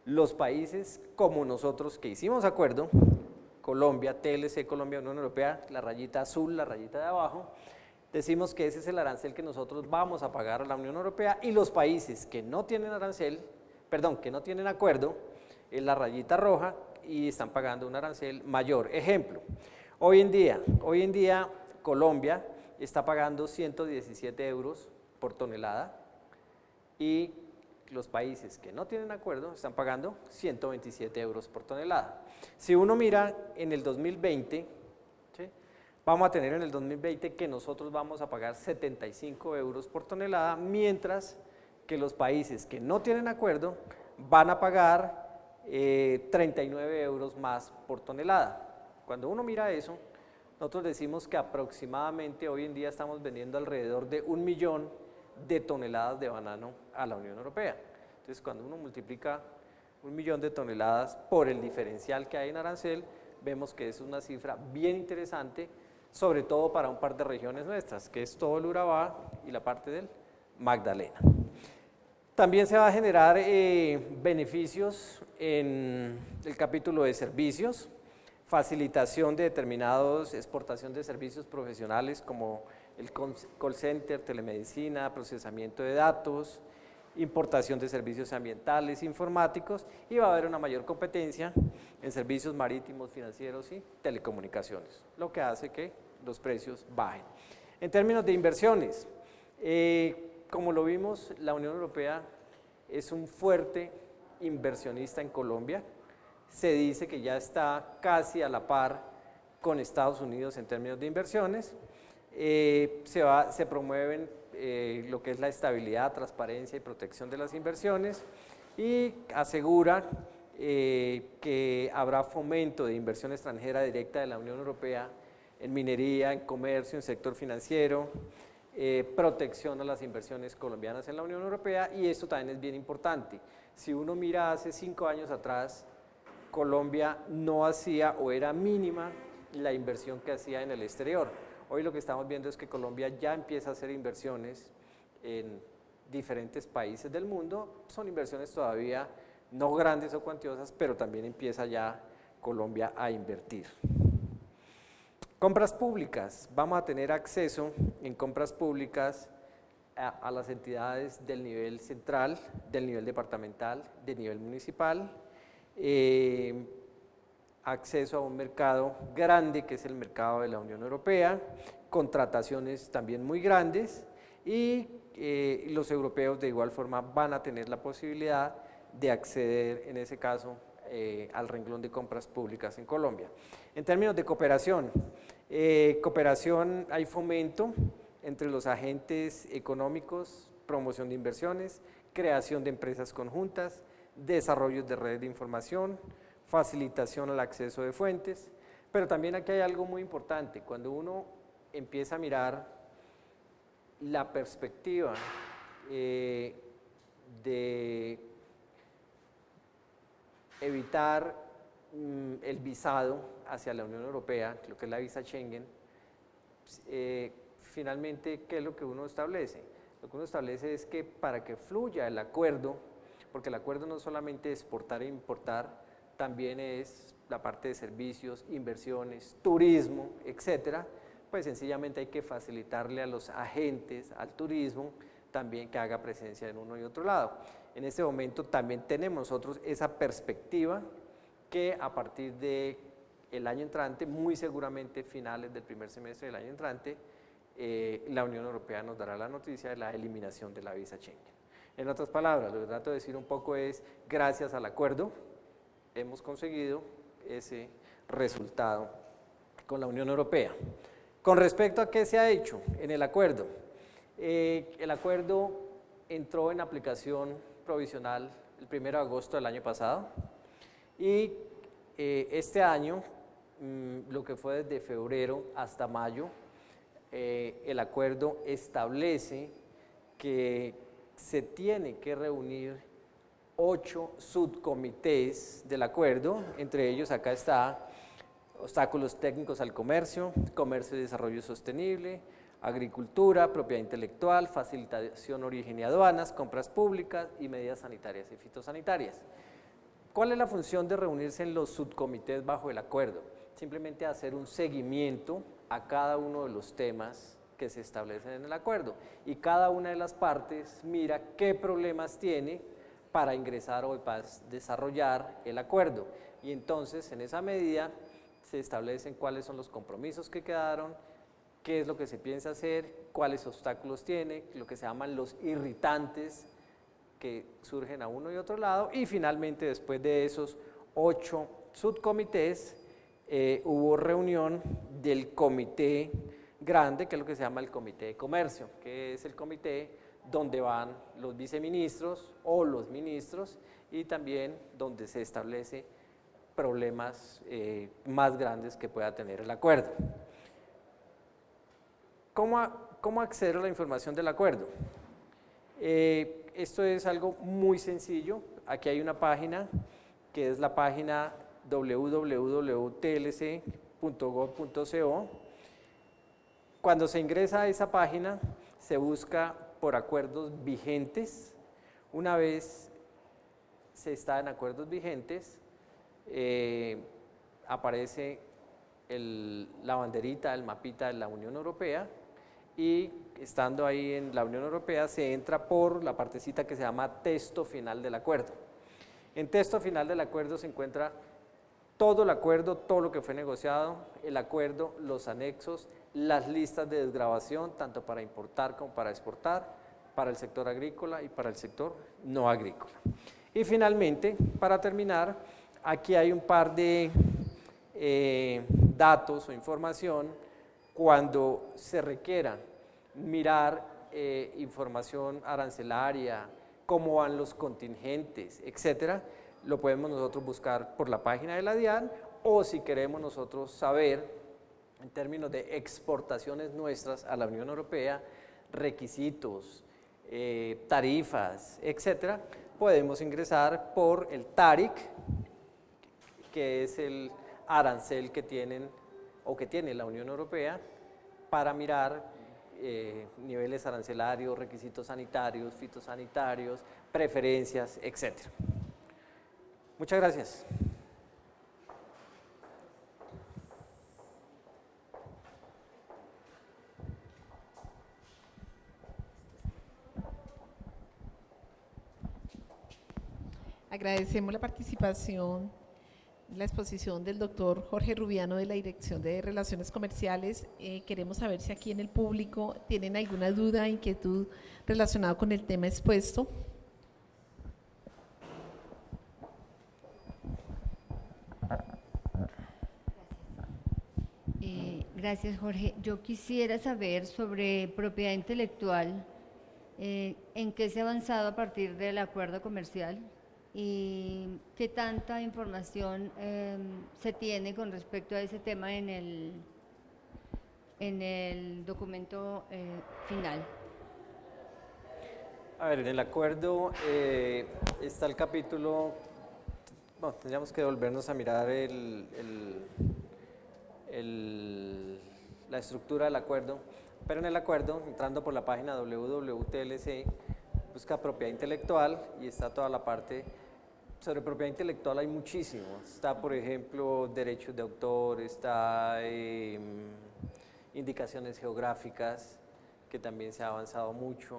los países como nosotros que hicimos acuerdo, Colombia, TLC, Colombia, Unión Europea, la rayita azul, la rayita de abajo, decimos que ese es el arancel que nosotros vamos a pagar a la Unión Europea, y los países que no tienen arancel, perdón, que no tienen acuerdo, es la rayita roja y están pagando un arancel mayor. Ejemplo, hoy en día Colombia está pagando 117 euros por tonelada y los países que no tienen acuerdo están pagando 127 euros por tonelada. Si uno mira en el 2020, ¿sí?, vamos a tener en el 2020 que nosotros vamos a pagar 75 euros por tonelada, mientras que los países que no tienen acuerdo van a pagar 39 euros más por tonelada. Cuando uno mira eso, nosotros decimos que aproximadamente hoy en día estamos vendiendo alrededor de 1 millón de toneladas de banano a la Unión Europea. Entonces, cuando uno multiplica 1 millón de toneladas por el diferencial que hay en arancel, vemos que es una cifra bien interesante, sobre todo para un par de regiones nuestras, que es todo el Urabá y la parte del Magdalena. También se va a generar beneficios en el capítulo de servicios, facilitación de determinados, exportación de servicios profesionales como el call center, telemedicina, procesamiento de datos, importación de servicios ambientales, informáticos, y va a haber una mayor competencia en servicios marítimos, financieros y telecomunicaciones, lo que hace que los precios bajen. En términos de inversiones, como lo vimos, la Unión Europea es un fuerte inversionista en Colombia. Se dice que ya está casi a la par con Estados Unidos en términos de inversiones. Se promueven lo que es la estabilidad, transparencia y protección de las inversiones, y asegura que habrá fomento de inversión extranjera directa de la Unión Europea en minería, en comercio, en sector financiero, protección a las inversiones colombianas en la Unión Europea, y esto también es bien importante. Si uno mira hace 5 años atrás, Colombia no hacía o era mínima la inversión que hacía en el exterior. Hoy lo que estamos viendo es que Colombia ya empieza a hacer inversiones en diferentes países del mundo. Son inversiones todavía no grandes o cuantiosas, pero también empieza ya Colombia a invertir. Compras públicas. Vamos a tener acceso en compras públicas a las entidades del nivel central, del nivel departamental, del nivel municipal, acceso a un mercado grande que es el mercado de la Unión Europea, contrataciones también muy grandes, y los europeos de igual forma van a tener la posibilidad de acceder en ese caso al renglón de compras públicas en Colombia. En términos de cooperación, hay fomento entre los agentes económicos, promoción de inversiones, creación de empresas conjuntas, desarrollo de redes de información, facilitación al acceso de fuentes, pero también aquí hay algo muy importante. Cuando uno empieza a mirar la perspectiva de evitar el visado hacia la Unión Europea, lo que es la visa Schengen, finalmente, ¿qué es lo que uno establece? Lo que uno establece es que para que fluya el acuerdo, porque el acuerdo no solamente es exportar e importar, también es la parte de servicios, inversiones, turismo, etcétera, pues sencillamente hay que facilitarle a los agentes, al turismo, también que haga presencia en uno y otro lado. En este momento también tenemos nosotros esa perspectiva que a partir del año entrante, muy seguramente finales del primer semestre del año entrante, la Unión Europea nos dará la noticia de la eliminación de la visa Schengen. En otras palabras, lo que trato de decir un poco es, gracias al acuerdo, hemos conseguido ese resultado con la Unión Europea. Con respecto a qué se ha hecho en el acuerdo entró en aplicación provisional el 1 de agosto del año pasado y este año, lo que fue desde febrero hasta mayo, el acuerdo establece que se tiene que reunir 8 subcomités del acuerdo, entre ellos acá está obstáculos técnicos al comercio, comercio y desarrollo sostenible, agricultura, propiedad intelectual, facilitación, origen y aduanas, compras públicas y medidas sanitarias y fitosanitarias. ¿Cuál es la función de reunirse en los subcomités bajo el acuerdo? Simplemente hacer un seguimiento a cada uno de los temas que se establecen en el acuerdo y cada una de las partes mira qué problemas tiene para ingresar o para desarrollar el acuerdo y entonces en esa medida se establecen cuáles son los compromisos que quedaron, qué es lo que se piensa hacer, cuáles obstáculos tiene, lo que se llaman los irritantes que surgen a uno y otro lado y finalmente después de esos 8 subcomités hubo reunión del comité grande, que es lo que se llama el comité de comercio, que es el comité donde van los viceministros o los ministros y también donde se establece problemas más grandes que pueda tener el acuerdo. ¿Cómo acceder a la información del acuerdo? Esto es algo muy sencillo, aquí hay una página que es la página www.tlc.gov.co. Cuando se ingresa a esa página se busca por acuerdos vigentes. Una vez se está en acuerdos vigentes, aparece la banderita, el mapita de la Unión Europea y estando ahí en la Unión Europea se entra por la partecita que se llama texto final del acuerdo. En texto final del acuerdo se encuentra todo el acuerdo, todo lo que fue negociado, el acuerdo, los anexos, las listas de desgravación, tanto para importar como para exportar, para el sector agrícola y para el sector no agrícola. Y finalmente, para terminar, aquí hay un par de datos o información cuando se requiera mirar información arancelaria, cómo van los contingentes, etcétera, lo podemos nosotros buscar por la página de la DIAN o si queremos nosotros saber en términos de exportaciones nuestras a la Unión Europea, requisitos, tarifas, etcétera, podemos ingresar por el TARIC, que es el arancel que tienen o que tiene la Unión Europea para mirar niveles arancelarios, requisitos sanitarios, fitosanitarios, preferencias, etcétera. Muchas gracias. Agradecemos la participación, la exposición del doctor Jorge Rubiano de la Dirección de Relaciones Comerciales. Queremos saber si aquí en el público tienen alguna duda, inquietud relacionada con el tema expuesto. Gracias, Jorge. Yo quisiera saber sobre propiedad intelectual, en qué se ha avanzado a partir del acuerdo comercial y qué tanta información se tiene con respecto a ese tema en el documento final. A ver, en el acuerdo está el capítulo, bueno, tendríamos que volvernos a mirar la estructura del acuerdo, pero en el acuerdo, entrando por la página www.tlc, busca propiedad intelectual y está toda la parte sobre propiedad intelectual. Hay muchísimo, está por ejemplo derechos de autor, está indicaciones geográficas, que también se ha avanzado mucho.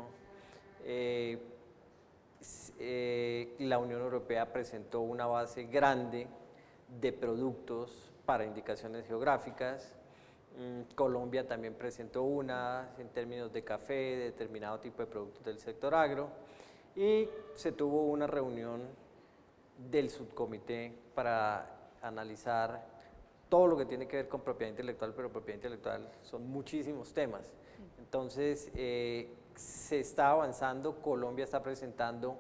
La Unión Europea presentó una base grande de productos para indicaciones geográficas. Colombia también presentó una en términos de café, de determinado tipo de productos del sector agro, y se tuvo una reunión del subcomité para analizar todo lo que tiene que ver con propiedad intelectual, pero propiedad intelectual son muchísimos temas. Entonces, se está avanzando, Colombia está presentando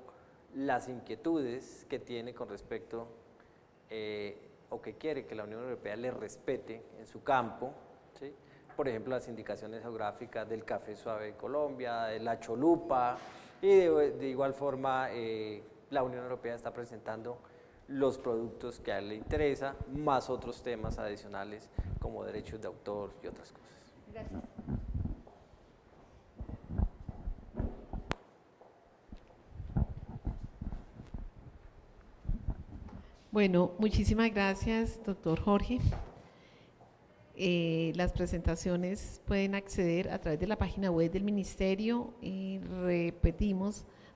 las inquietudes que tiene con respecto o que quiere que la Unión Europea le respete en su campo, ¿sí? Por ejemplo, las indicaciones geográficas del café suave de Colombia, de la cholupa, y de igual forma la Unión Europea está presentando los productos que a él le interesa, más otros temas adicionales como derechos de autor y otras cosas. Gracias. Bueno, muchísimas gracias, doctor Jorge. Las presentaciones pueden acceder a través de la página web del Ministerio.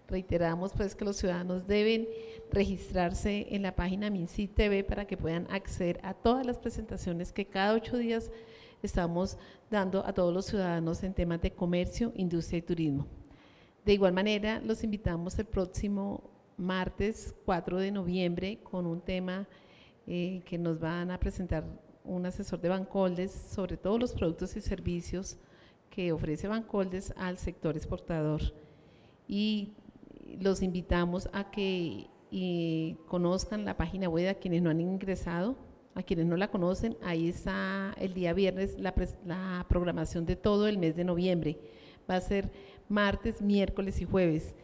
Reiteramos pues que los ciudadanos deben registrarse en la página Mincit TV para que puedan acceder a todas las presentaciones que cada 8 días estamos dando a todos los ciudadanos en temas de comercio, industria y turismo. De igual manera, los invitamos el próximo martes 4 de noviembre con un tema que nos van a presentar un asesor de Bancoldes sobre todos los productos y servicios que ofrece Bancoldes al sector exportador. Y los invitamos a que conozcan la página web a quienes no han ingresado, a quienes no la conocen. Ahí está el día viernes la programación de todo el mes de noviembre. Va a ser martes, miércoles y jueves.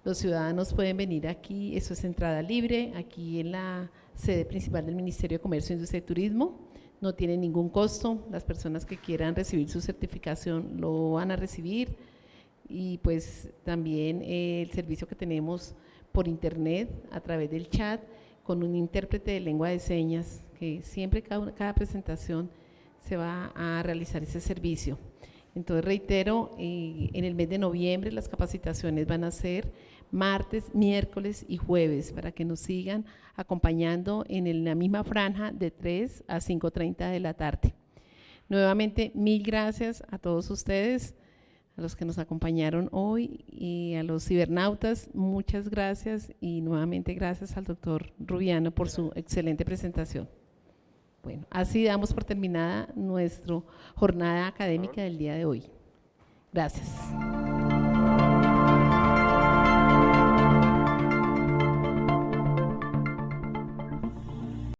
Los ciudadanos pueden venir aquí, eso es entrada libre, aquí en la sede principal del Ministerio de Comercio, Industria y Turismo. No tiene ningún costo, las personas que quieran recibir su certificación lo van a recibir, y pues también el servicio que tenemos por internet a través del chat con un intérprete de lengua de señas, que siempre cada presentación se va a realizar ese servicio. Entonces reitero, en el mes de noviembre las capacitaciones van a ser martes, miércoles y jueves, para que nos sigan acompañando en la misma franja de 3 a 5:30 de la tarde. Nuevamente, mil gracias a todos ustedes, a los que nos acompañaron hoy, y a los cibernautas, muchas gracias, y nuevamente gracias al doctor Rubiano por su excelente presentación. Bueno, así damos por terminada nuestra jornada académica del día de hoy. Gracias.